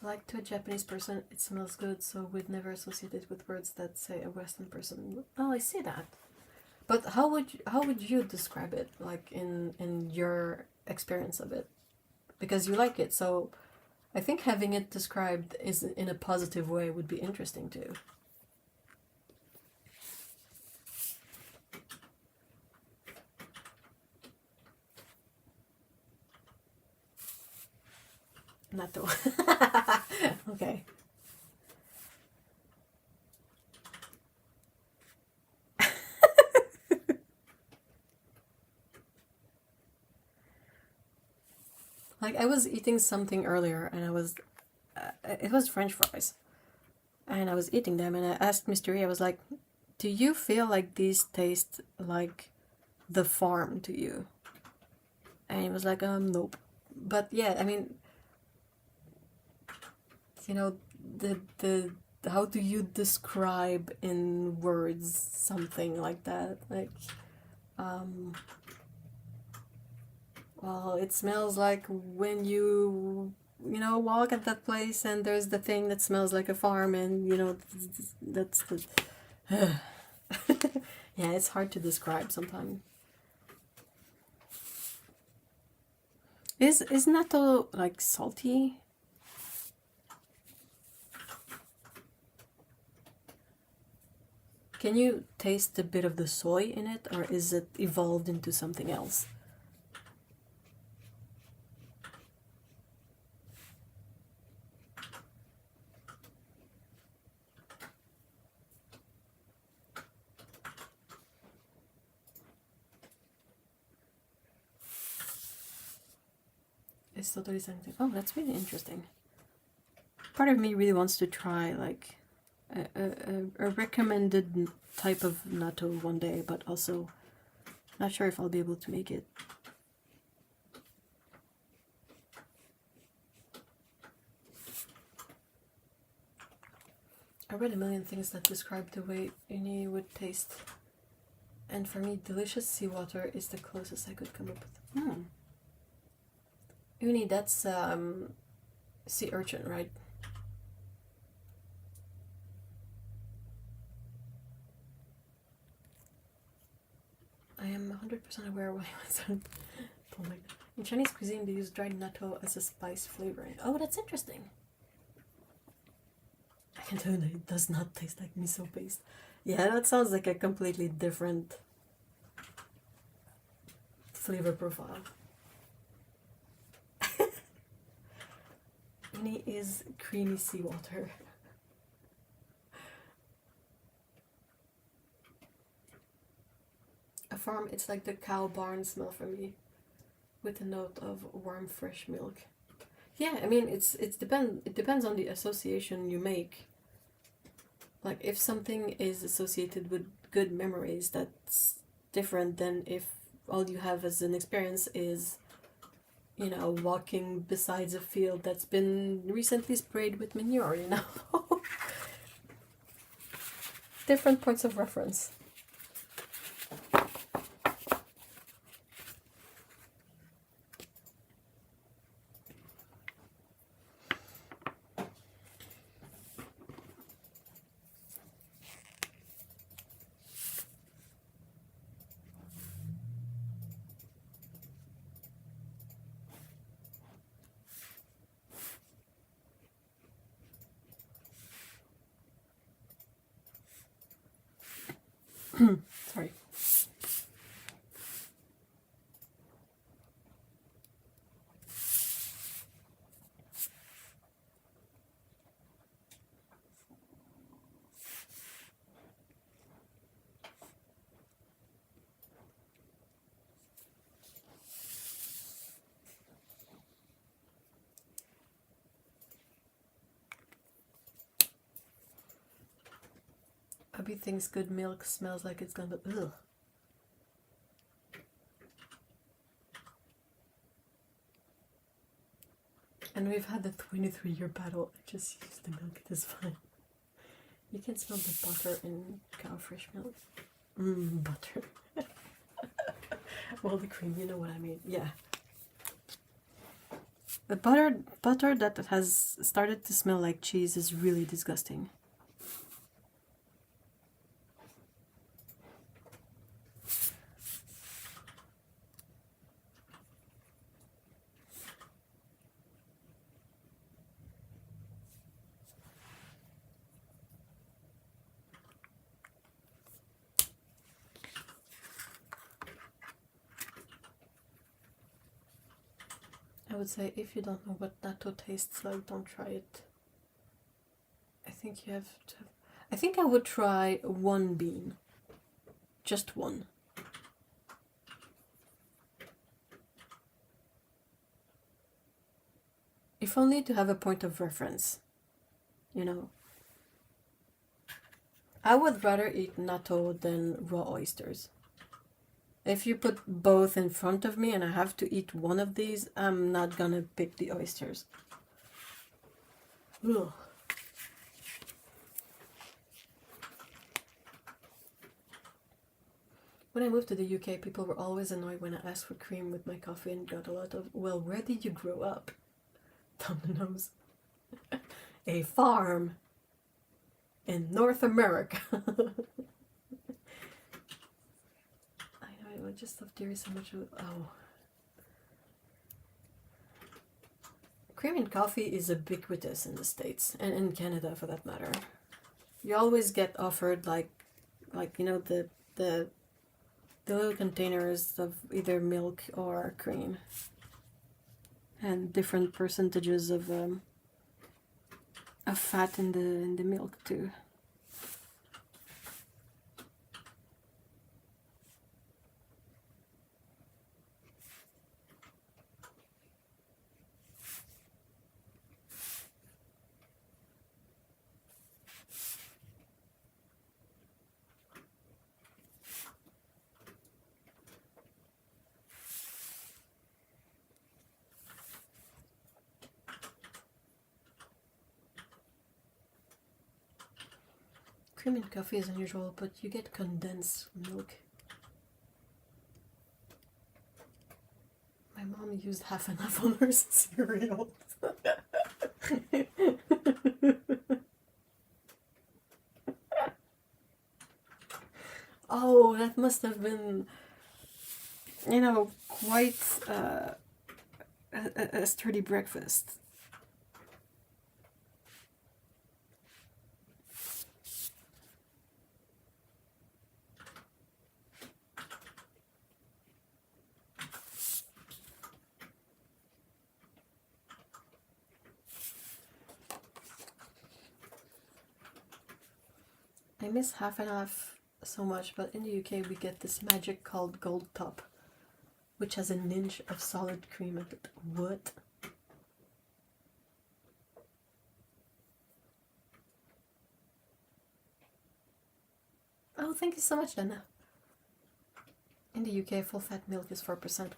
Like, to a Japanese person, it smells good, so we'd never associate it with words that say a Western person would. Oh, I see that. But how would you describe it, like in your experience of it? Because you like it, so I think having it described is in a positive way would be interesting too. Natto. Okay. Like, I was eating something earlier, and it was French fries, and I was eating them, and I asked Mr. E, I was like, do you feel like these taste like the farm to you? And he was like, nope. But yeah, I mean, you know, the how do you describe in words something like that? Like, well, it smells like when you walk at that place and there's the thing that smells like a farm, and that's the yeah, it's hard to describe sometimes. Is natto like salty? Can you taste a bit of the soy in it, or is it evolved into something else? It's totally something. Oh, that's really interesting. Part of me really wants to try like a recommended type of natto one day, but also not sure if I'll be able to make it. I read a million things that describe the way uni would taste, and for me, delicious seawater is the closest I could come up with. Uni, that's sea urchin, right? I am 100% aware why I was oh my god. In Chinese cuisine, they use dried natto as a spice flavoring. Oh, that's interesting. I can tell you that it does not taste like miso paste. Yeah, that sounds like a completely different flavor profile. Uni is creamy seawater. A farm, it's like the cow barn smell for me, with a note of warm fresh milk. Yeah, I mean, it depends on the association you make. Like, if something is associated with good memories, that's different than if all you have as an experience is, walking besides a field that's been recently sprayed with manure, Different points of reference. Sorry. Abby thinks good milk smells like it's gonna. Ugh. And we've had the 23-year battle. I just use the milk, it is fine. You can smell the butter in cow fresh milk. Butter. Well, the cream, you know what I mean. Yeah. The butter that has started to smell like cheese is really disgusting. I would say if you don't know what natto tastes like, don't try it. I think you have to. I think I would try one bean. Just one. If only to have a point of reference, you know. I would rather eat natto than raw oysters. If you put both in front of me and I have to eat one of these, I'm not gonna pick the oysters. Ugh. When I moved to the UK, people were always annoyed when I asked for cream with my coffee and got a lot of, well, where did you grow up? Thumb the nose. A farm in North America. I just love dairy so much. Oh. Cream in coffee is ubiquitous in the States, and in Canada for that matter. You always get offered like you know, the little containers of either milk or cream. And different percentages of fat in the milk too. Cream in coffee is unusual, but you get condensed milk. My mom used half and half on her cereal. Oh, that must have been, you know, quite a sturdy breakfast. I miss half and half so much, but in the UK we get this magic called Gold Top, which has an inch of solid cream in it. What? Oh, thank you so much, Dana. In the UK, full fat milk is 4%.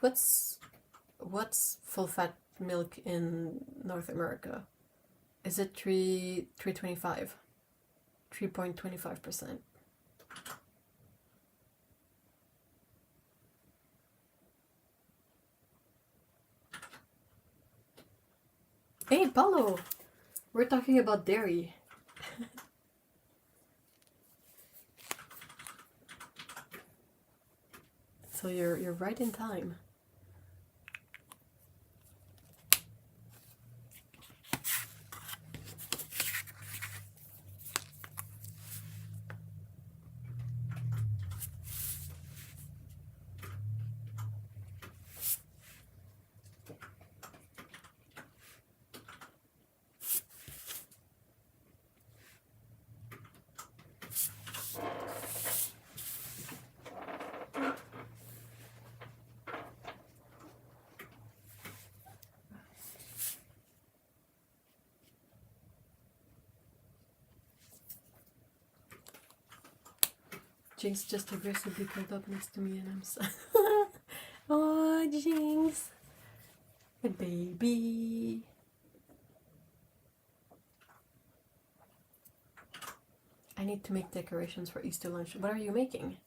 What's full fat milk in North America? Is it 3.25? 3.25%. Hey, Paulo! We're talking about dairy. So you're right in time. Jinx just aggressively curled up next to me and I'm so... Oh, Jinx! Good baby! I need to make decorations for Easter lunch. What are you making?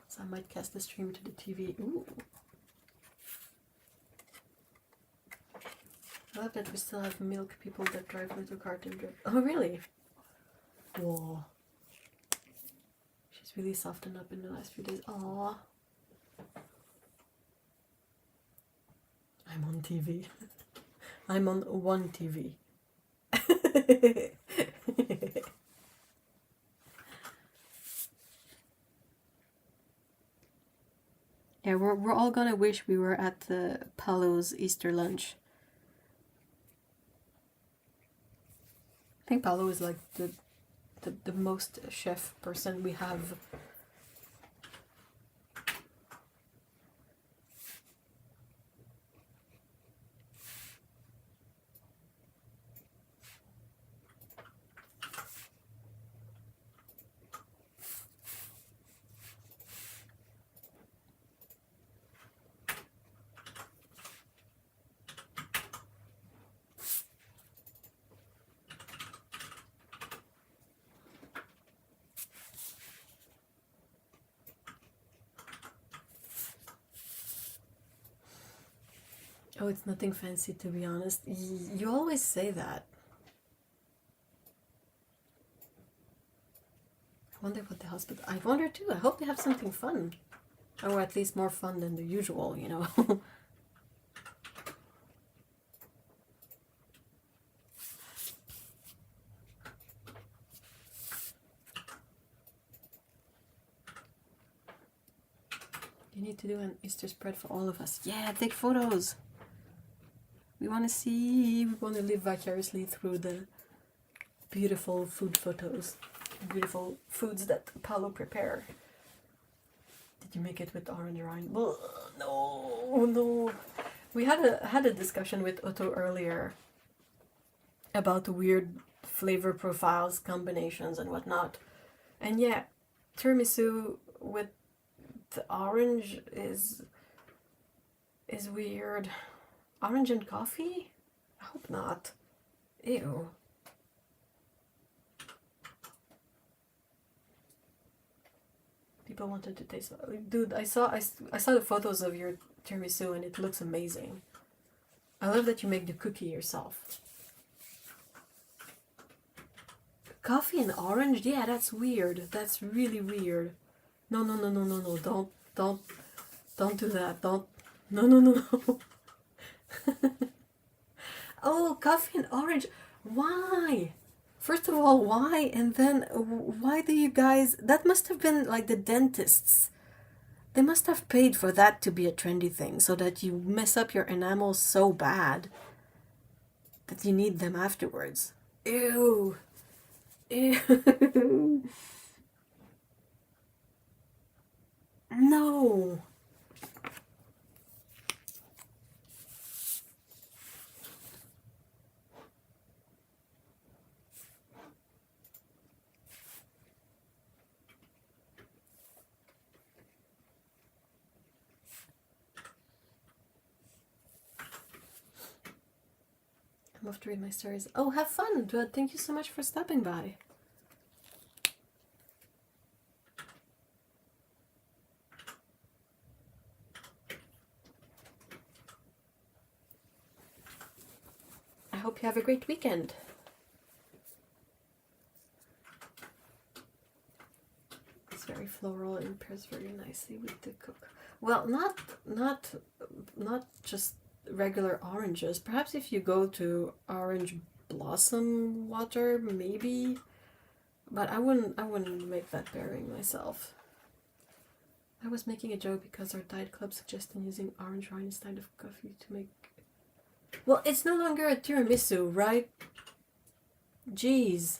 So I might cast the stream to the TV. Ooh! I love that we still have milk people that drive little cart and drive. Oh, really? Whoa. She's really softened up in the last few days. Aww. I'm on TV. I'm on one TV. Yeah, we're all gonna wish we were at the Paolo's Easter lunch. I think Paolo is like the most chef person we have. Oh, it's nothing fancy, to be honest. You always say that. I wonder what the hospital... I wonder too. I hope they have something fun. Or at least more fun than the usual, you know. You need to do an Easter spread for all of us. Yeah, take photos. We want to see, we want to live vicariously through the beautiful food photos, beautiful foods that Paolo prepare. Did you make it with orange rind? No, no. We had a discussion with Otto earlier about the weird flavor profiles, combinations, and whatnot. And yeah, tiramisu with the orange is weird. Orange and coffee? I hope not. Ew. People wanted to taste it. Dude, I saw the photos of your tiramisu and it looks amazing. I love that you make the cookie yourself. Coffee and orange? Yeah, that's weird. That's really weird. No, no, no, no, no, no. Don't do that. Don't. No, no, no, no. Oh, coffee and orange. Why? First of all, why? And then, why do you guys... That must have been like the dentists. They must have paid for that to be a trendy thing, so that you mess up your enamel so bad that you need them afterwards. Ew. Ew. No. I'm off to read my stories. Oh, have fun! Thank you so much for stopping by. I hope you have a great weekend. It's very floral and pairs very nicely with the cook. Well, not just regular oranges. Perhaps if you go to orange blossom water, maybe. But I wouldn't make that pairing myself. I was making a joke because our diet club suggested using orange rind instead of coffee to make... Well, it's no longer a tiramisu, right? Jeez.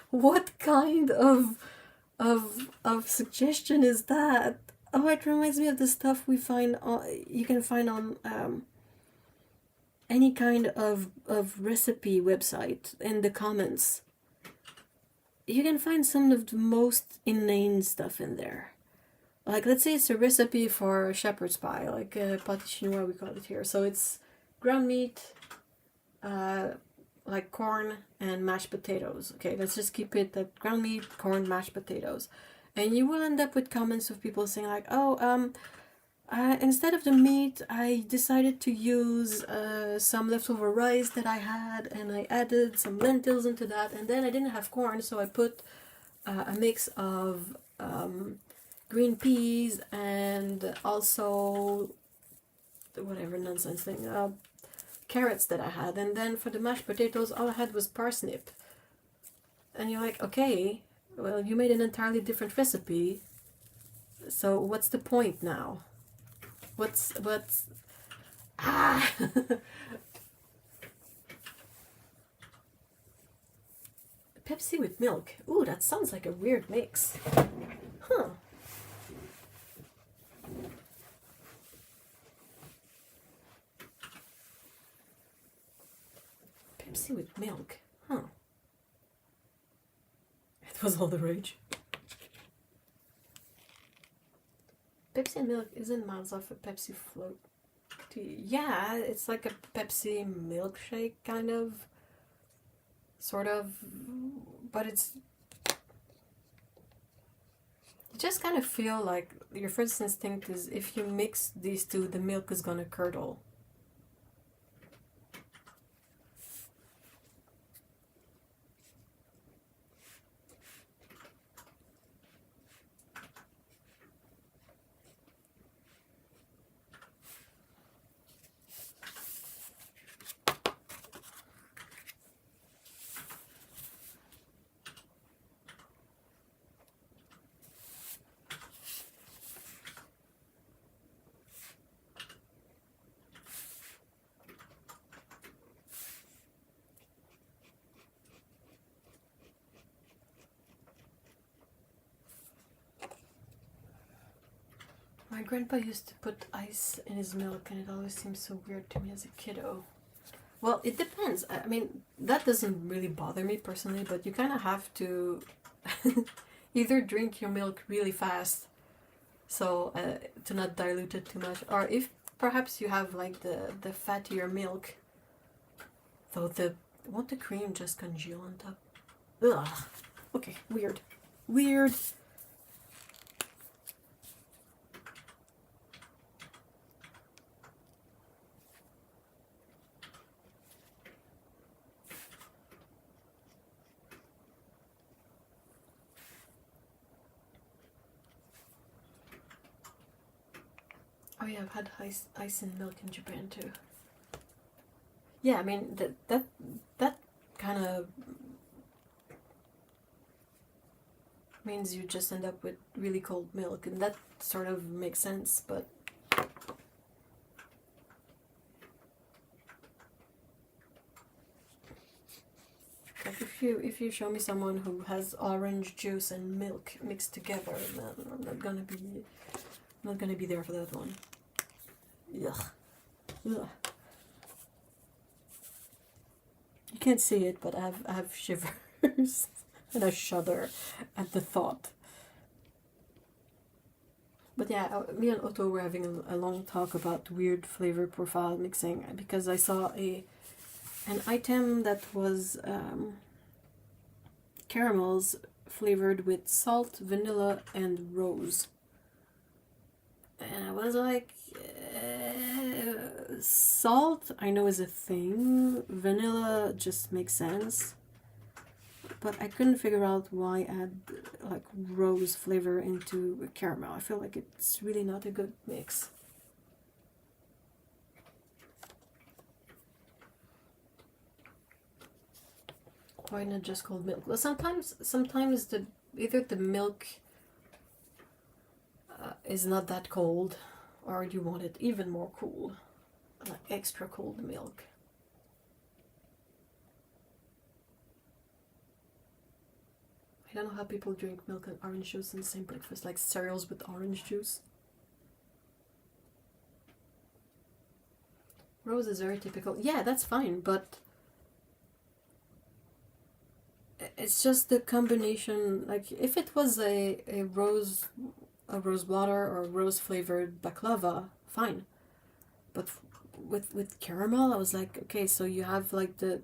What kind of suggestion is that? Oh, it reminds me of the stuff we find on, you can find on any kind of recipe website in the comments. you can find some of the most inane stuff in there. Like, let's say it's a recipe for shepherd's pie, like pâté chinois we call it here. So it's ground meat, like corn and mashed potatoes. Okay, let's just keep it at ground meat, corn, mashed potatoes. And you will end up with comments of people saying like, oh, instead of the meat, I decided to use some leftover rice that I had, and I added some lentils into that, and then I didn't have corn, so I put a mix of green peas and also whatever nonsense thing, carrots that I had, and then for the mashed potatoes, all I had was parsnip. And you're like, okay, well, you made an entirely different recipe, so what's the point now? What's ah Pepsi with milk. Ooh, that sounds like a weird mix. Huh. Pepsi with milk. Huh. It was all the rage. Pepsi and milk isn't miles off a Pepsi float. Yeah, it's like a Pepsi milkshake kind of. Sort of. But it's. You just kind of feel like your first instinct is if you mix these two, the milk is gonna curdle. My grandpa used to put ice in his milk, and it always seemed so weird to me as a kiddo. Well, it depends. I mean, that doesn't really bother me personally, but you kind of have to either drink your milk really fast, so to not dilute it too much, or if perhaps you have like the fattier milk, though won't the cream just congeal on top? Ugh. Okay, weird. Weird. Oh yeah, I've had ice in milk in Japan too. Yeah, I mean that kind of means you just end up with really cold milk, and that sort of makes sense. But like if you show me someone who has orange juice and milk mixed together, then I'm not gonna be there for that one. Ugh. Ugh. You can't see it, but I have shivers and I shudder at the thought. But yeah, me and Otto were having a long talk about weird flavor profile mixing, because I saw an item that was caramels flavored with salt, vanilla, and rose. And I was like, salt I know is a thing, vanilla just makes sense, but I couldn't figure out why add like rose flavor into caramel. I feel like it's really not a good mix. Why not just cold milk? Well, sometimes either the milk is not that cold, or you want it even more cool, like extra cold milk. I don't know how people drink milk and orange juice in the same breakfast, like cereals with orange juice. Rose is very typical. Yeah, that's fine, but It's just the combination. Like if it was a rose water or rose flavored baklava, fine. But with caramel, I was like, okay, so you have like the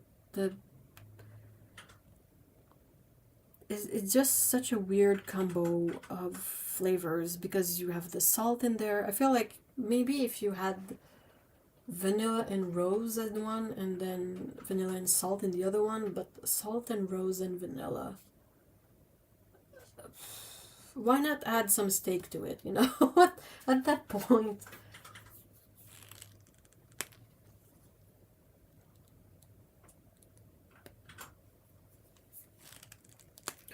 it's just such a weird combo of flavors because you have the salt in there. I feel like maybe if you had vanilla and rose in one and then vanilla and salt in the other one, but salt and rose and vanilla. Why not add some steak to it, you know? At that point.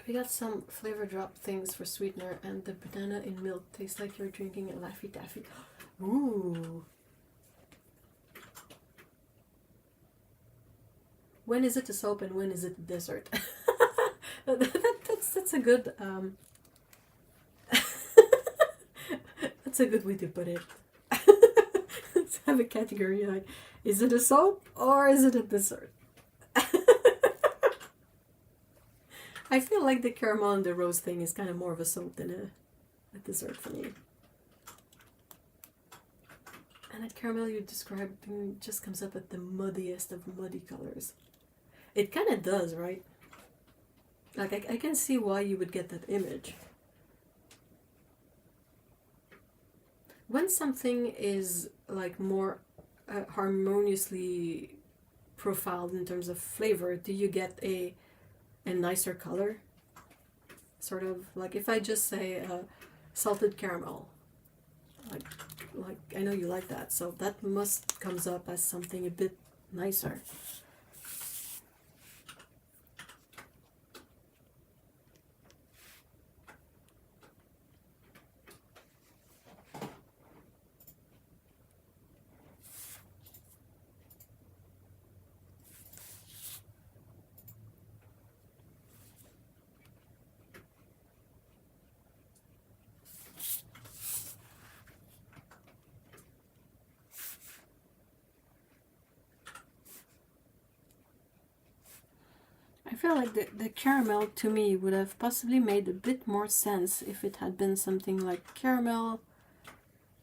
We got some flavor drop things for sweetener, and the banana in milk tastes like you're drinking a Laffy Taffy. Ooh. When is it a soap and when is it a dessert? That's a good that's a good way to put it. Let's have a category like, is it a soap or is it a dessert? I feel like the caramel and the rose thing is kind of more of a soap than a dessert for me. And that caramel you described just comes up with the muddiest of muddy colors. It kind of does, right? Like, I can see why you would get that image. When something is like more harmoniously profiled in terms of flavor, do you get a nicer color? Sort of like if I just say salted caramel, like I know you like that, so that must comes up as something a bit nicer. I feel like the caramel to me would have possibly made a bit more sense if it had been something like caramel,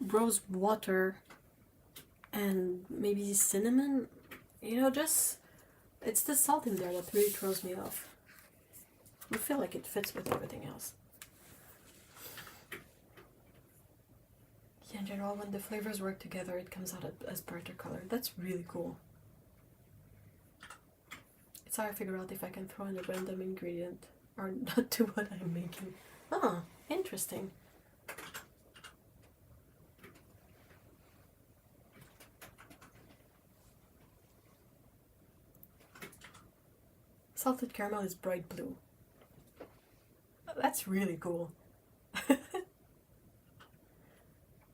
rose water, and maybe cinnamon. You know, just it's the salt in there that really throws me off. I feel like it fits with everything else. Yeah, in general, when the flavors work together, it comes out as brighter color. That's really cool. It's how I figure out if I can throw in a random ingredient or not to what I'm making. Ah, interesting. Salted caramel is bright blue. That's really cool.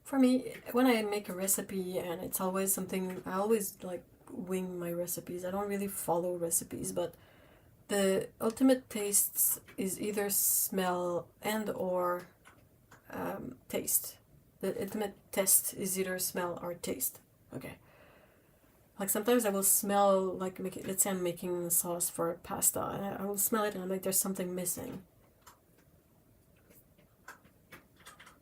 For me, when I make a recipe and it's always something, I always like wing my recipes. I don't really follow recipes, but the ultimate tastes is either smell and or taste. The ultimate test is either smell or taste. Okay. Like sometimes I will smell, like, let's say I'm making sauce for pasta, and I will smell it and I'm like, there's something missing.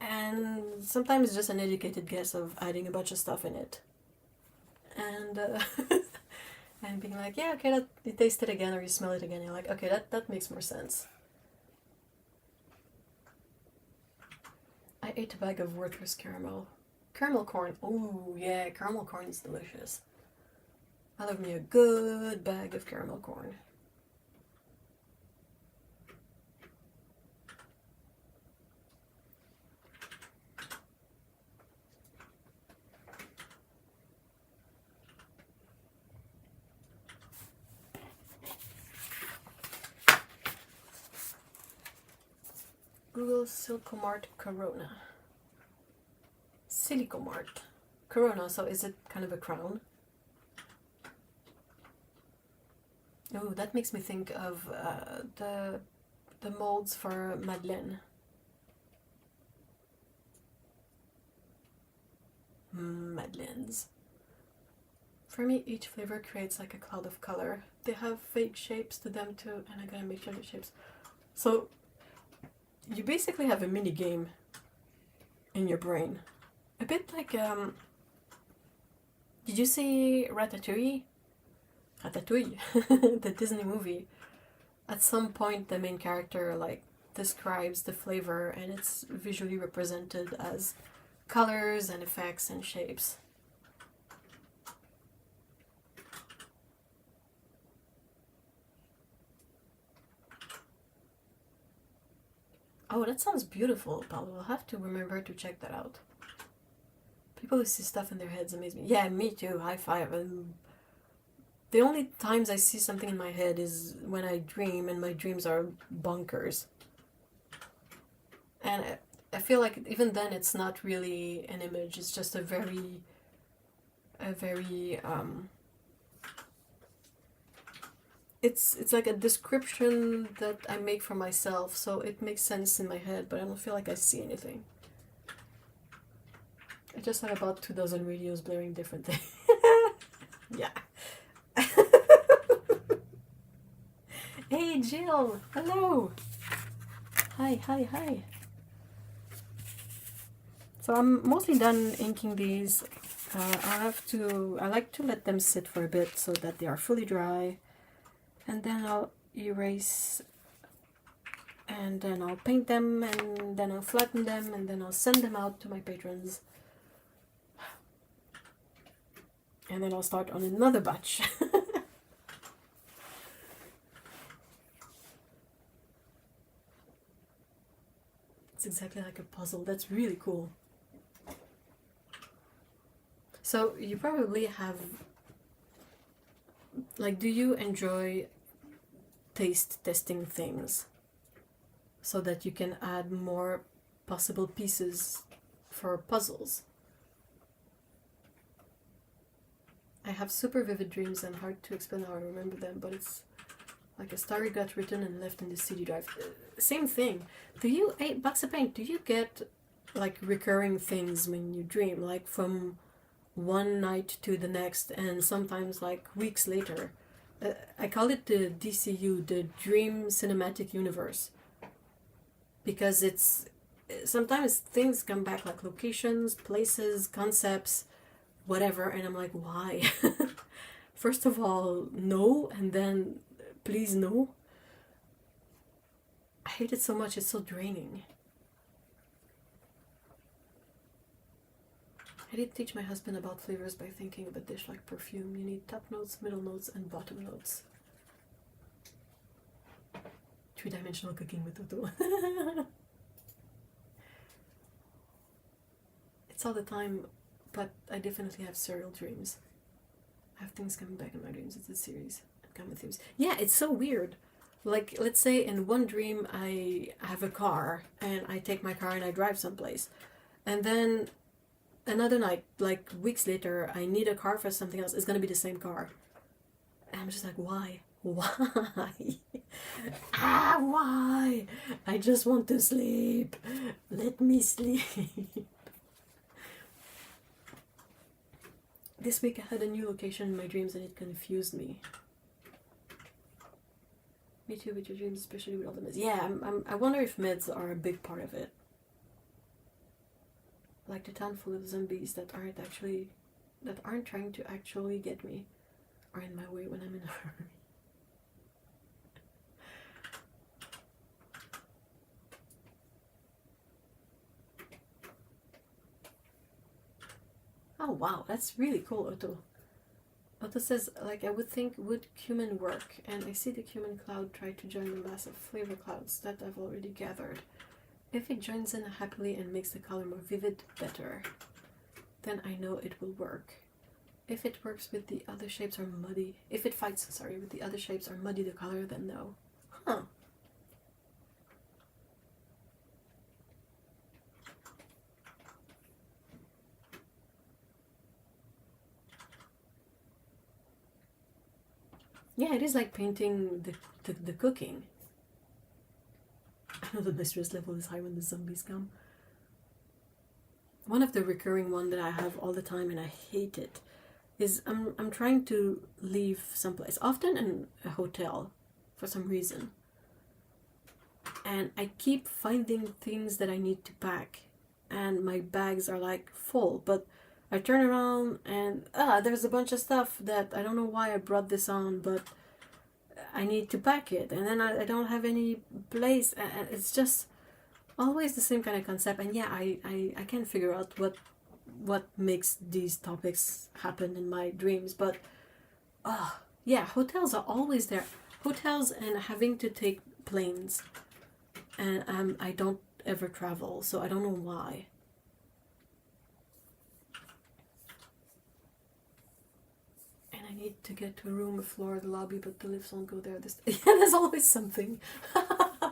And sometimes it's just an educated guess of adding a bunch of stuff in it. And and being like, yeah, okay, you taste it again or you smell it again, you're like, okay, that makes more sense. I ate a bag of worthless caramel. Caramel corn. Oh, yeah, caramel corn is delicious. I love me a good bag of caramel corn. Google Silicomart Corona. Silicomart Corona, so is it kind of a crown? Oh, that makes me think of the molds for Madeleine. Madeleines. For me, each flavor creates like a cloud of color. They have fake shapes to them too, and I gotta make sure the shapes. So you basically have a mini game in your brain. A bit like, did you see Ratatouille? Ratatouille, the Disney movie. At some point, the main character like describes the flavor, and it's visually represented as colors and effects and shapes. Oh, that sounds beautiful, Paolo. I'll have to remember to check that out. People who see stuff in their heads amaze me. Yeah, me too. High five. The only times I see something in my head is when I dream, and my dreams are bonkers. And I feel like even then it's not really an image. It's just a very it's like a description that I make for myself, so it makes sense in my head, but I don't feel like I see anything. I just have about 2 dozen radios blaring different things. Yeah. Hey Jill, hello. Hi. So I'm mostly done inking these. I like to let them sit for a bit so that they are fully dry, and then I'll erase, and then I'll paint them, and then I'll flatten them, and then I'll send them out to my patrons, and then I'll start on another batch. It's exactly like a puzzle. That's really cool. So you probably have, like, do you enjoy taste testing things so that you can add more possible pieces for puzzles? I have super vivid dreams and hard to explain how I remember them, but it's like a story got written and left in the CD drive. Same thing. Do you, hey, Box of Paint, do you get like recurring things when you dream, like from one night to the next, and sometimes like weeks later? I call it the DCU, the Dream Cinematic Universe, because it's sometimes things come back, like locations, places, concepts, whatever, and I'm like, why? First of all, no, and then please no. I hate it so much, it's so draining. I did teach my husband about flavors by thinking of a dish like perfume. You need top notes, middle notes, and bottom notes. 3-dimensional cooking with Toto. It's all the time, but I definitely have serial dreams. I have things coming back in my dreams. It's a series. Common themes. Yeah, it's so weird. Like, let's say in one dream I have a car, and I take my car and I drive someplace. And then another night, like weeks later, I need a car for something else. It's going to be the same car. And I'm just like, why? Why? Why? I just want to sleep. Let me sleep. This week I had a new location in my dreams and it confused me. Me too, with your dreams, especially with all the meds. Yeah, I wonder if meds are a big part of it. Like the town full of zombies that aren't trying to actually get me, are in my way when I'm in a hurry. Oh wow, that's really cool, Otto. Otto says, like, I would think, would cumin work? And I see the cumin cloud try to join the mass of flavor clouds that I've already gathered. If it joins in happily and makes the color more vivid, better. Then I know it will work. If it works with the other shapes are muddy, if it fights, with the other shapes are muddy the color, then no. Huh. Yeah, it is like painting the cooking. I know that my stress level is high when the zombies come. One of the recurring one that I have all the time, and I hate it, is I'm trying to leave someplace, often in a hotel for some reason. And I keep finding things that I need to pack, and my bags are like full, but I turn around and there's a bunch of stuff that I don't know why I brought this on, but I need to pack it, and then I don't have any place, and it's just always the same kind of concept. And yeah, I can't figure out what makes these topics happen in my dreams, but yeah, hotels are always there. Hotels and having to take planes, and I don't ever travel, so I don't know why. And I need to get to a room, a floor, the lobby, but the lifts won't go there. Yeah, there's always something. I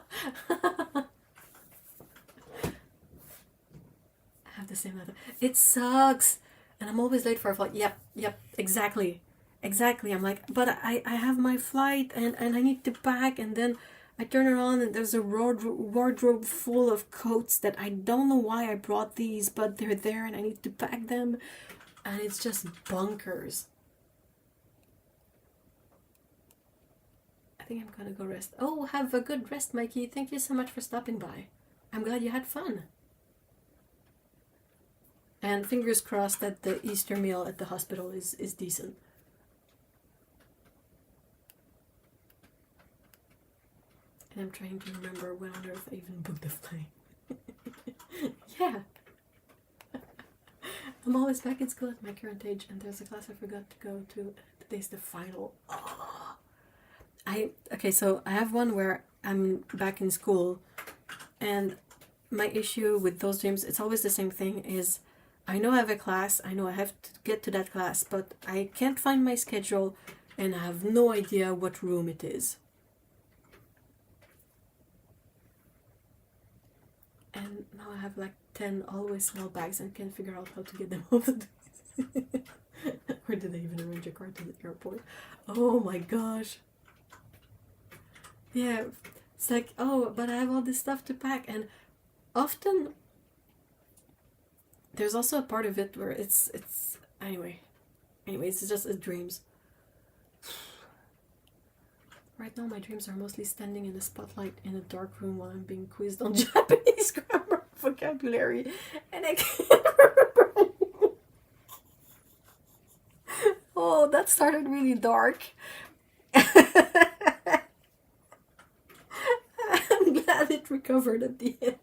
have the same letter. It sucks, and I'm always late for a flight. Yep, exactly. I'm like, but I have my flight, and I need to pack, and then I turn around and there's a wardrobe full of coats that I don't know why I brought these, but they're there and I need to pack them, and it's just bonkers. I think I'm gonna go rest. Oh, have a good rest, Mikey. Thank you so much for stopping by. I'm glad you had fun. And fingers crossed that the Easter meal at the hospital is decent. And I'm trying to remember when on earth I even booked the flight. Yeah. I'm always back in school at my current age, and there's a class I forgot to go to. Today's the final. Oh. Okay, so I have one where I'm back in school, and my issue with those dreams, it's always the same thing, is I know I have a class, I know I have to get to that class, but I can't find my schedule, and I have no idea what room it is. And now I have like 10 always small bags and can't figure out how to get them over. Or did they even arrange a car to the airport? Oh my gosh. Yeah, it's like, oh, but I have all this stuff to pack. And often there's also a part of it where it's anyways, it's just dreams. Right now my dreams are mostly standing in a spotlight in a dark room while I'm being quizzed on Japanese grammar vocabulary, and I can't remember. Oh, that started really dark. I'm glad it recovered at the end.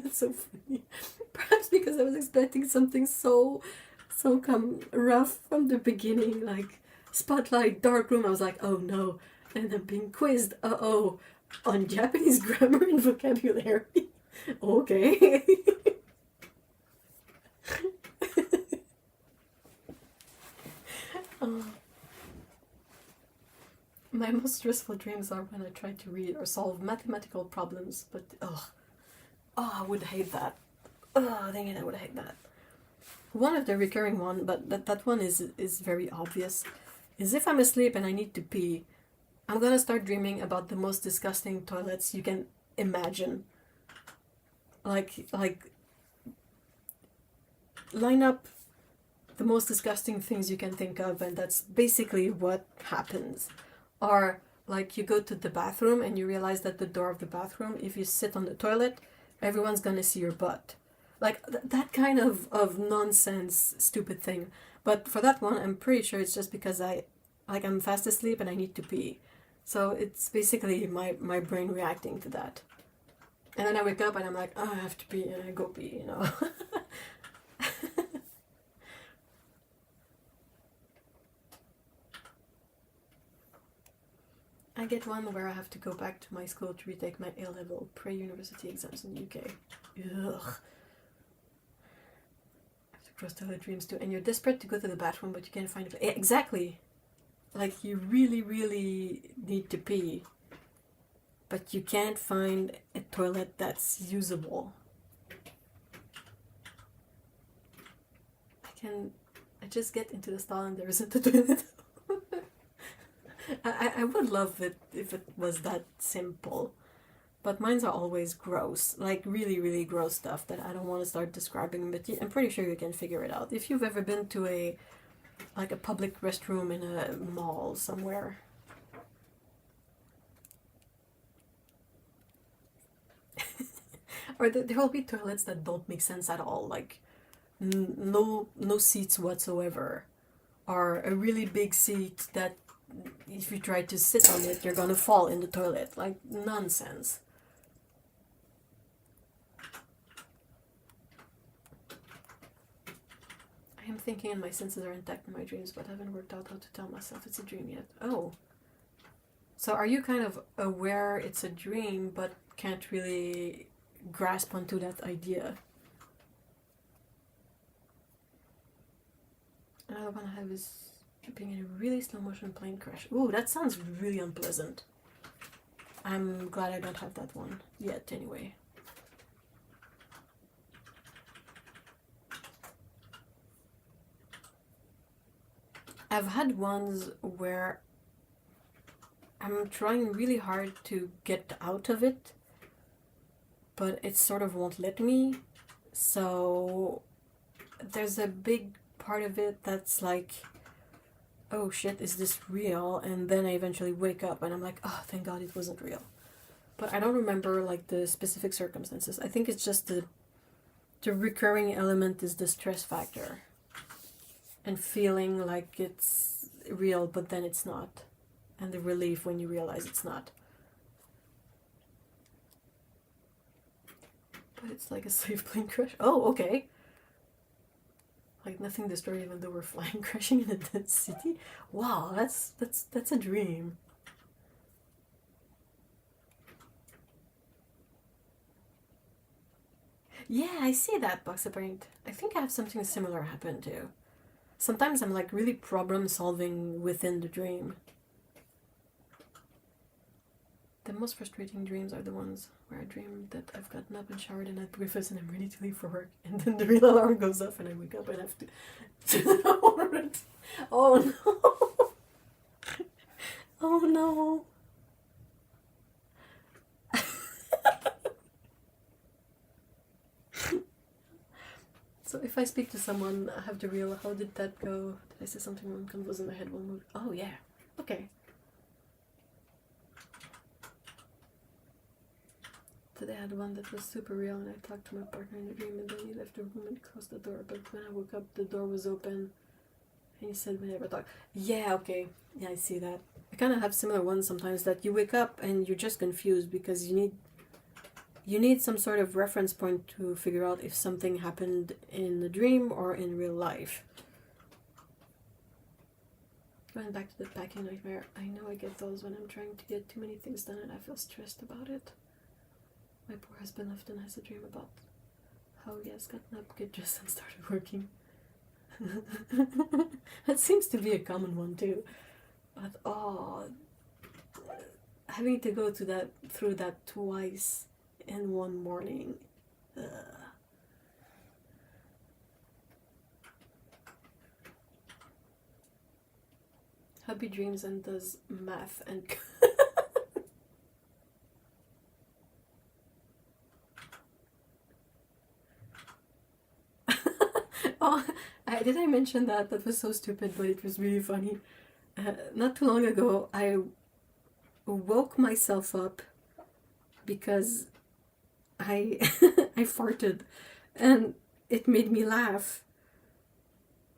It's so funny. Perhaps because I was expecting something so rough from the beginning, like spotlight, dark room. I was like, oh no, and I'm being quizzed. On Japanese grammar and vocabulary. Okay. My most stressful dreams are when I try to read or solve mathematical problems, but I would hate that. Dang it, I would hate that. One of the recurring one, but that one is very obvious, is if I'm asleep and I need to pee, I'm gonna start dreaming about the most disgusting toilets you can imagine. Like line up the most disgusting things you can think of, and that's basically what happens. Or like you go to the bathroom and you realize that the door of the bathroom, if you sit on the toilet, everyone's gonna see your butt. Like that kind of nonsense, stupid thing. But for that one, I'm pretty sure it's just because I'm fast asleep and I need to pee. So it's basically my brain reacting to that. And then I wake up and I'm like, oh, I have to pee, and I go pee, you know. I get one where I have to go back to my school to retake my A-level pre-university exams in the UK. Ugh. I have to cross toilet dreams too. And you're desperate to go to the bathroom, but you can't find it. Exactly. Like you really, really need to pee, but you can't find a toilet that's usable. I just get into the stall and there isn't a toilet. I would love it if it was that simple. But mines are always gross, like really, really gross stuff that I don't want to start describing, but I'm pretty sure you can figure it out. If you've ever been to a public restroom in a mall somewhere. Or there will be toilets that don't make sense at all, like no seats whatsoever, or a really big seat that if you try to sit on it, you're gonna fall in the toilet. Like, nonsense. I am thinking and my senses are intact in my dreams, but haven't worked out how to tell myself it's a dream yet. Oh. So are you kind of aware it's a dream, but can't really grasp onto that idea? Another one I have is being in a really slow motion plane crash. Ooh, that sounds really unpleasant. I'm glad I don't have that one yet, anyway. I've had ones where I'm trying really hard to get out of it, but it sort of won't let me. So there's a big part of it that's like, oh shit, is this real? And then I eventually wake up and I'm like, oh, thank God it wasn't real. But I don't remember like the specific circumstances. I think it's just the recurring element is the stress factor and feeling like it's real, but then it's not. And the relief when you realize it's not. But it's like a safe plane crash. Oh, okay. Like nothing destroyed even though we're flying, crashing in a dead city. Wow, that's a dream. Yeah, I see that, box apparent. I think I have something similar happen too. Sometimes I'm like really problem solving within the dream. The most frustrating dreams are the ones where I dream that I've gotten up and showered and had breakfast and I'm ready to leave for work, and then the real alarm goes off and I wake up and have to. Oh no! Oh no! So if I speak to someone, I have the real. How did that go? Did I say something wrong? Was in my head one move. Oh yeah. Okay. Today I had one that was super real, and I talked to my partner in the dream, and then he left the room and closed the door. But when I woke up, the door was open, and he said we never talked. Yeah, okay. Yeah, I see that. I kind of have similar ones sometimes that you wake up and you're just confused because you need some sort of reference point to figure out if something happened in the dream or in real life. Going back to the packing nightmare, I know I get those when I'm trying to get too many things done and I feel stressed about it. My poor husband often has a dream about how he has gotten up, get dressed, and started working. That seems to be a common one too. But having to go through that twice in one morning. Hubby dreams and does math and. Oh, did I mention that? That was so stupid, but it was really funny. Not too long ago, I woke myself up because I I farted, and it made me laugh.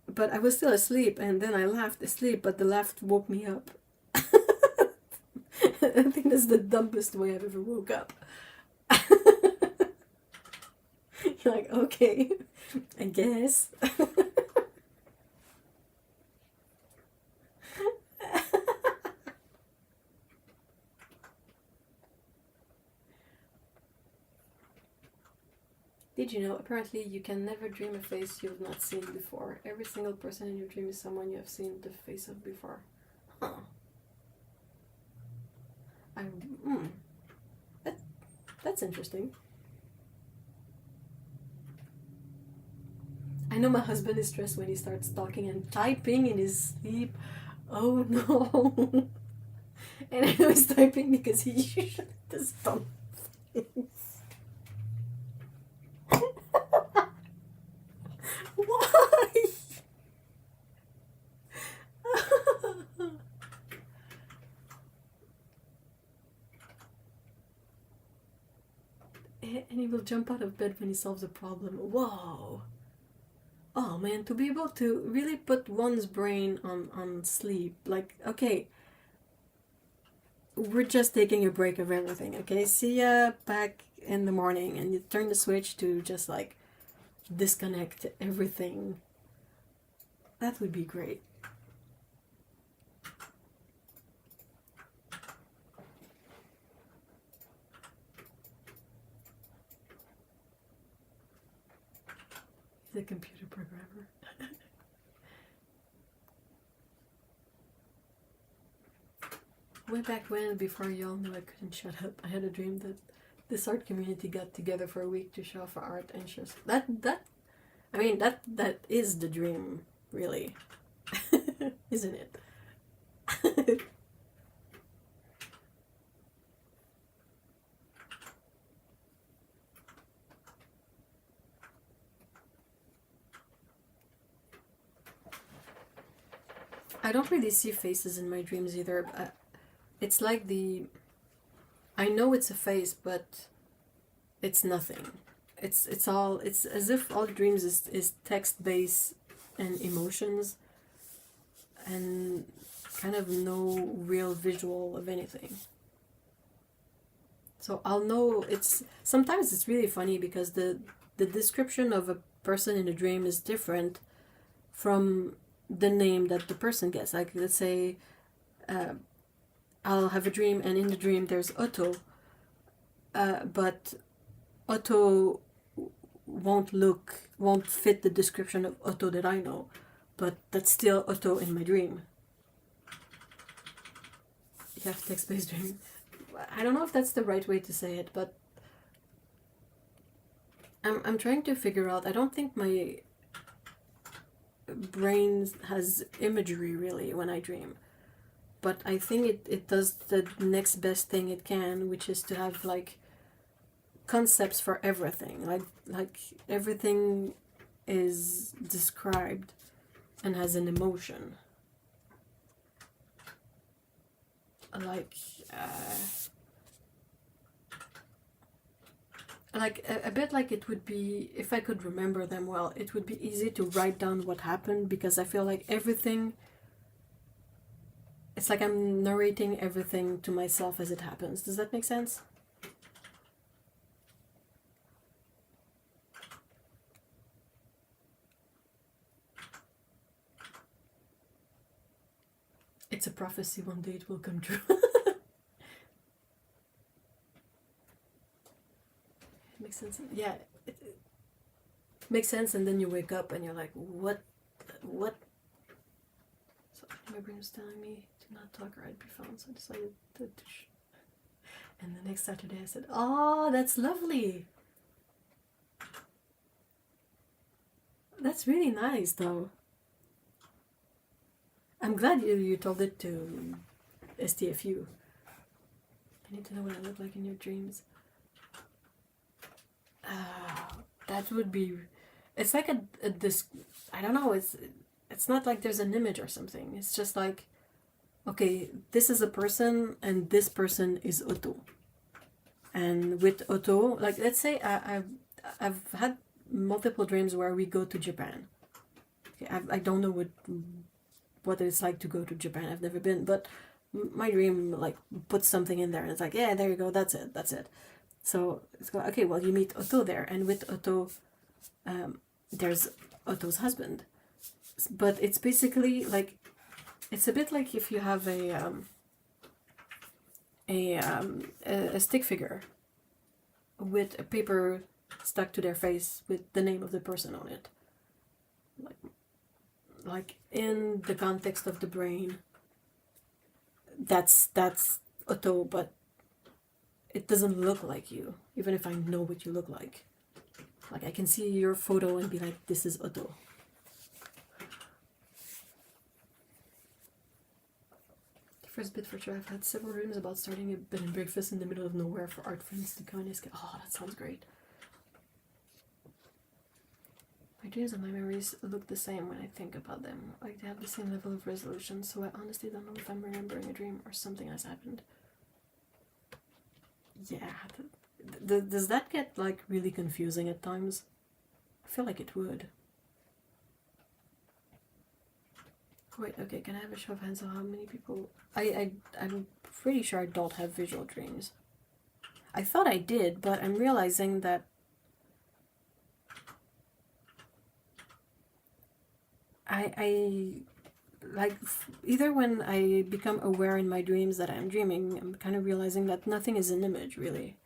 But I was still asleep, and then I laughed asleep, but the laugh woke me up. I think that's the dumbest way I've ever woke up. You're like, okay, I guess. Did you know, apparently you can never dream a face you've not seen before. Every single person in your dream is someone you have seen the face of before. Huh. That's interesting. I know my husband is stressed when he starts talking and typing in his sleep. Oh no. And I was typing because he usually does dumb things. Why? And he will jump out of bed when he solves a problem. Whoa. Oh man, to be able to really put one's brain on sleep. Like, okay, we're just taking a break of everything, okay? See ya back in the morning, and you turn the switch to just like disconnect everything. That would be great. The computer programmer. Way back when, before y'all knew I couldn't shut up, I had a dream that this art community got together for a week to show off art and shows that is the dream, really. Isn't it? I don't really see faces in my dreams either. It's like I know it's a face, but it's nothing. It's as if all dreams is text based and emotions, and kind of no real visual of anything. So I'll know sometimes it's really funny because the description of a person in a dream is different from the name that the person gets. Like, let's say I'll have a dream, and in the dream there's Otto, but Otto won't fit the description of Otto that I know, but that's still Otto in my dream. You have text-based dream. I don't know if that's the right way to say it, but I'm trying to figure out. I don't think my brain has imagery really when I dream, but I think it does the next best thing it can, which is to have like concepts for everything. Like everything is described and has an emotion. Like a bit like it would be, if I could remember them well, it would be easy to write down what happened, because I feel like everything, it's like I'm narrating everything to myself as it happens. Does that make sense? It's a prophecy, one day it will come true. Makes sense. Yeah, it makes sense, and then you wake up and you're like, what? So my brain's telling me to not talk or I'd be found, so I decided to and the next Saturday I said, oh, that's lovely. That's really nice, though. I'm glad you told it to STFU. I need to know what I look like in your dreams. That would be. It's like this. I don't know. It's not like there's an image or something. It's just like, okay, this is a person, and this person is Otto. And with Otto, like, let's say I've had multiple dreams where we go to Japan. Okay, I don't know what it's like to go to Japan. I've never been, but my dream like puts something in there, and it's like, yeah, there you go, that's it. So it's like, okay, well, you meet Otto there, and with Otto, there's Otto's husband. But it's basically like, it's a bit like if you have a stick figure with a paper stuck to their face with the name of the person on it. Like in the context of the brain, that's Otto, but it doesn't look like you, even if I know what you look like. Like, I can see your photo and be like, this is Otto. first bit for sure. I've had several dreams about starting a bed and breakfast in the middle of nowhere for art friends to come and escape. Oh, that sounds great. My dreams and my memories look the same when I think about them. Like they have the same level of resolution, so I honestly don't know if I'm remembering a dream or something has happened. Yeah, does that get like really confusing at times? I feel like it would. Wait, okay, can I have a show of hands on how many people... I'm pretty sure I don't have visual dreams. I thought I did, but I'm realizing that I like, either when I become aware in my dreams that I'm dreaming, I'm kind of realizing that nothing is an image, really.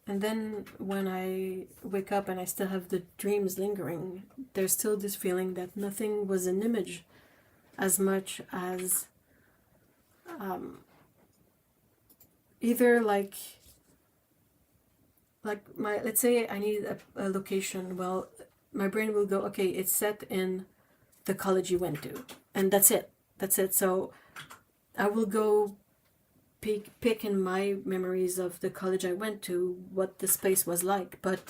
And then when I wake up and I still have the dreams lingering, there's still this feeling that nothing was an image as much as either like my, let's say I need a location, well, my brain will go, okay, it's set in the college you went to, and that's it. So I will go pick in my memories of the college I went to what the space was like, but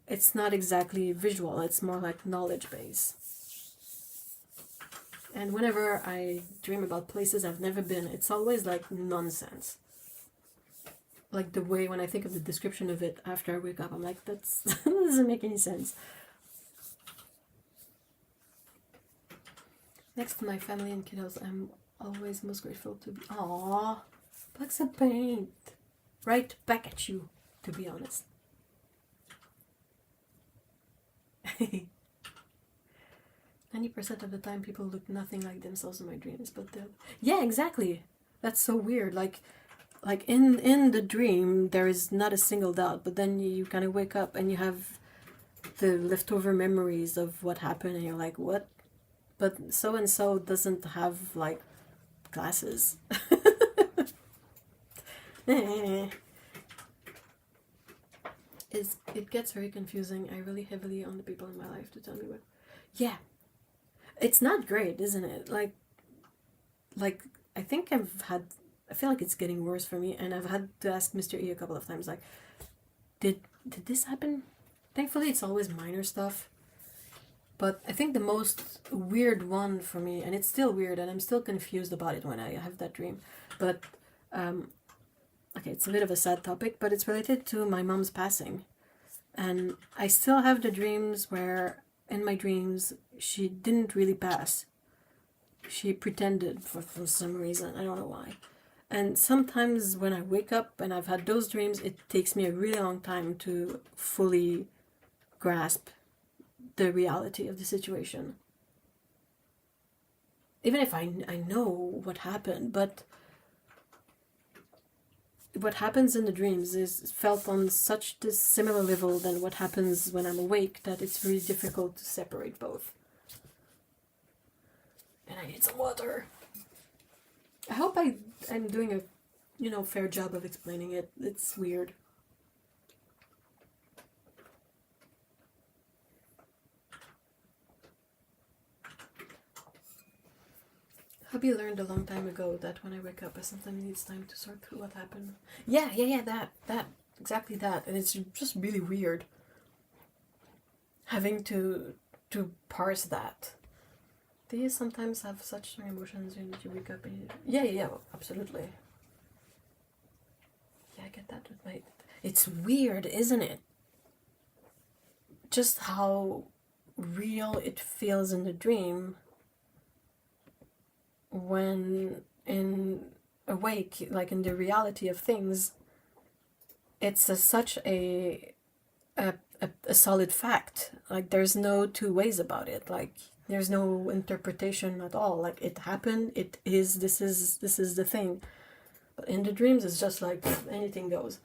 it's not exactly visual, it's more like knowledge base. And whenever I dream about places I've never been, it's always like nonsense. Like the way when I think of the description of it after I wake up, I'm like, that doesn't make any sense. Next to my family and kiddos, I'm always most grateful to be... Aww, bugs of paint. Right back at you, to be honest. 90% of the time people look nothing like themselves in my dreams, but they'll... Yeah, exactly. That's so weird. Like in the dream, there is not a single doubt, but then you kind of wake up and you have the leftover memories of what happened, and you're like, what? But so-and-so doesn't have, like, glasses. It gets very confusing. I rely heavily on the people in my life to tell me what... Yeah. It's not great, isn't it? Like, I think I feel like it's getting worse for me, and I've had to ask Mr. E a couple of times, like, did this happen? Thankfully, it's always minor stuff. But I think the most weird one for me, and it's still weird, and I'm still confused about it when I have that dream, but, okay, it's a bit of a sad topic, but it's related to my mom's passing. And I still have the dreams where, in my dreams, she didn't really pass. She pretended for some reason, I don't know why. And sometimes when I wake up and I've had those dreams, it takes me a really long time to fully grasp the reality of the situation. Even if I know what happened, but what happens in the dreams is felt on such a similar level than what happens when I'm awake that it's really difficult to separate both. And I need some water. I hope I'm doing a, fair job of explaining it. It's weird. Hubby learned a long time ago that when I wake up, I sometimes need time to sort through what happened. Yeah, that, exactly that. And it's just really weird having to parse that. Do you sometimes have such strong emotions when you wake up and yeah, absolutely. Yeah, I get that with my... It's weird, isn't it? Just how real it feels in the dream when in awake, like in the reality of things, it's such a solid fact. Like there's no two ways about it. Like there's no interpretation at all. Like it happened, it is, this is the thing. But in the dreams it's just like anything goes.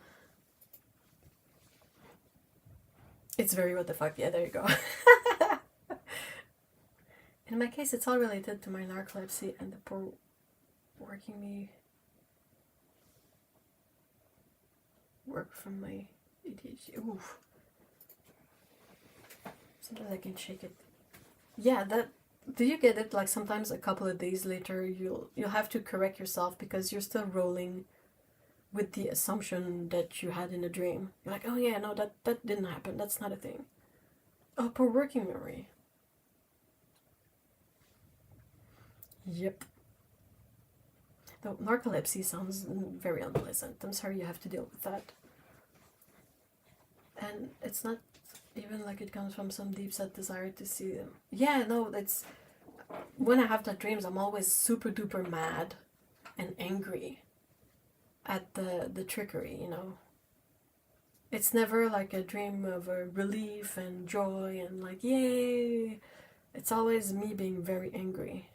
It's very what the fuck. Yeah, there you go. In my case, it's all related to my narcolepsy and the poor working me work from my ADHD. Oof. Sometimes I can shake it. Yeah, Do you get it? Like sometimes a couple of days later, you'll have to correct yourself because you're still rolling with the assumption that you had in a dream. You're like, oh yeah, no, that didn't happen. That's not a thing. Oh, poor working memory. Yep. Though narcolepsy sounds very unpleasant. I'm sorry you have to deal with that. And it's not even like it comes from some deep set desire to see them. Yeah, no, it's when I have that dreams, I'm always super duper mad and angry at the trickery, you know. It's never like a dream of a relief and joy and like yay. It's always me being very angry.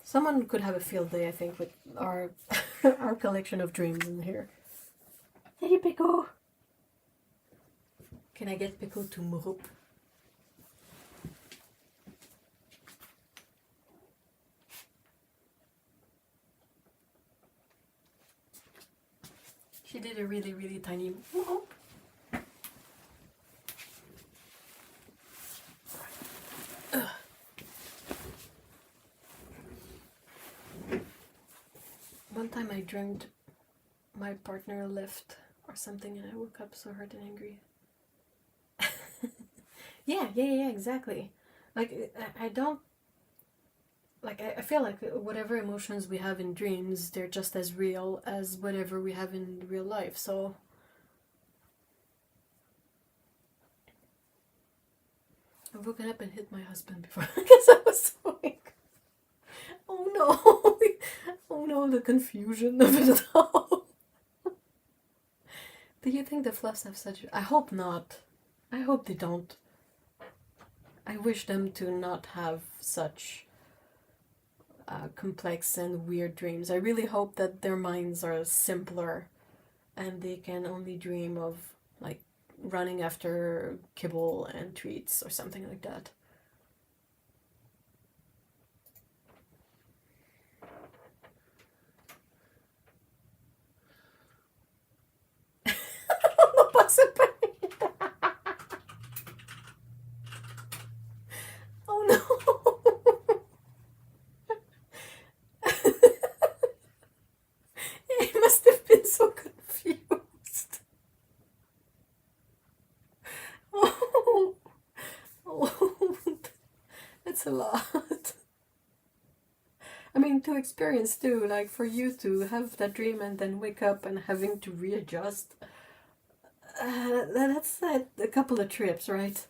Someone could have a field day, I think, with our our collection of dreams in here. Hey, Pico. Can I get Pico to move up? She did a really, really tiny whoop. One time I dreamed my partner left or something and I woke up so hurt and angry. yeah, exactly. Like, I don't... Like, I feel like whatever emotions we have in dreams, they're just as real as whatever we have in real life, so... I've woken up and hit my husband before because I was awake. Oh no! Oh no, the confusion of it all. Do you think the fluffs have such... I hope not. I hope they don't. I wish them to not have such complex and weird dreams. I really hope that their minds are simpler and they can only dream of like running after kibble and treats or something like that. Oh no! He must have been so confused. Oh, oh, that's a lot. I mean, to experience too, like for you to have that dream and then wake up and having to readjust. That's a couple of trips, right?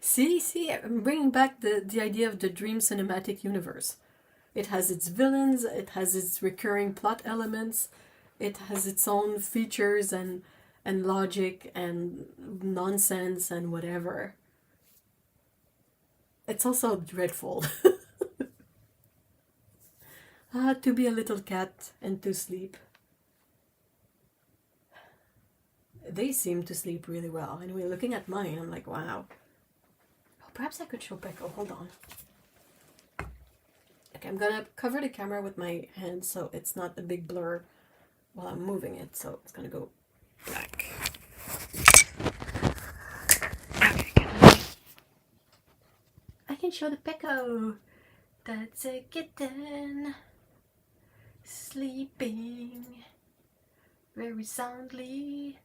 See, I'm bringing back the idea of the dream cinematic universe. It has its villains, it has its recurring plot elements, it has its own features and logic and nonsense and whatever. It's also dreadful. To be a little cat and to sleep. They seem to sleep really well. Anyway, looking at mine, I'm like, wow. Oh, perhaps I could show Becco. Hold on. Okay, I'm gonna cover the camera with my hand so it's not a big blur while I'm moving it. So it's gonna go black. Okay, I can show the Becco. That's a kitten sleeping very soundly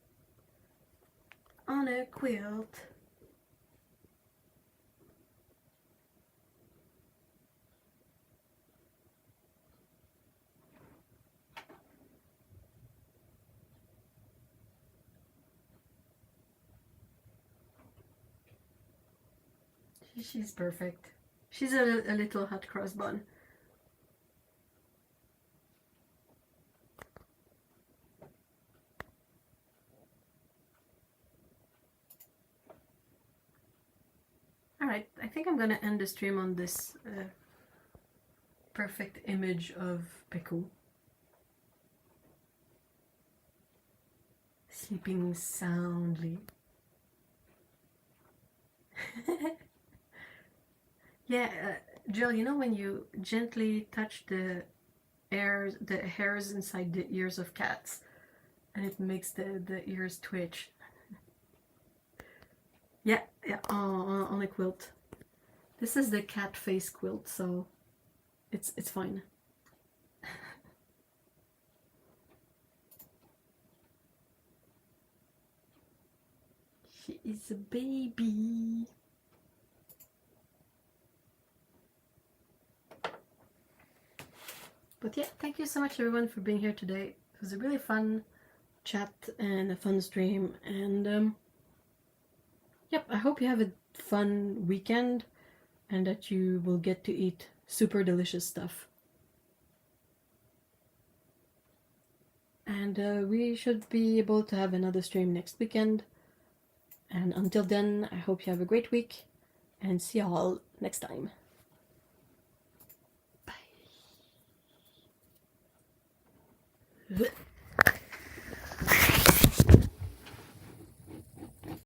on a quilt. She's perfect. She's a little hot cross bun. Alright, I think I'm gonna end the stream on this perfect image of Peku. Sleeping soundly. Yeah, Jill, you know when you gently touch the hairs inside the ears of cats, and it makes the ears twitch. Yeah, yeah, on a quilt. This is the cat face quilt, so it's fine. She is a baby. But yeah, thank you so much everyone for being here today. It was a really fun chat and a fun stream, and yep, I hope you have a fun weekend and that you will get to eat super delicious stuff. And we should be able to have another stream next weekend. And until then, I hope you have a great week and see you all next time. Bye.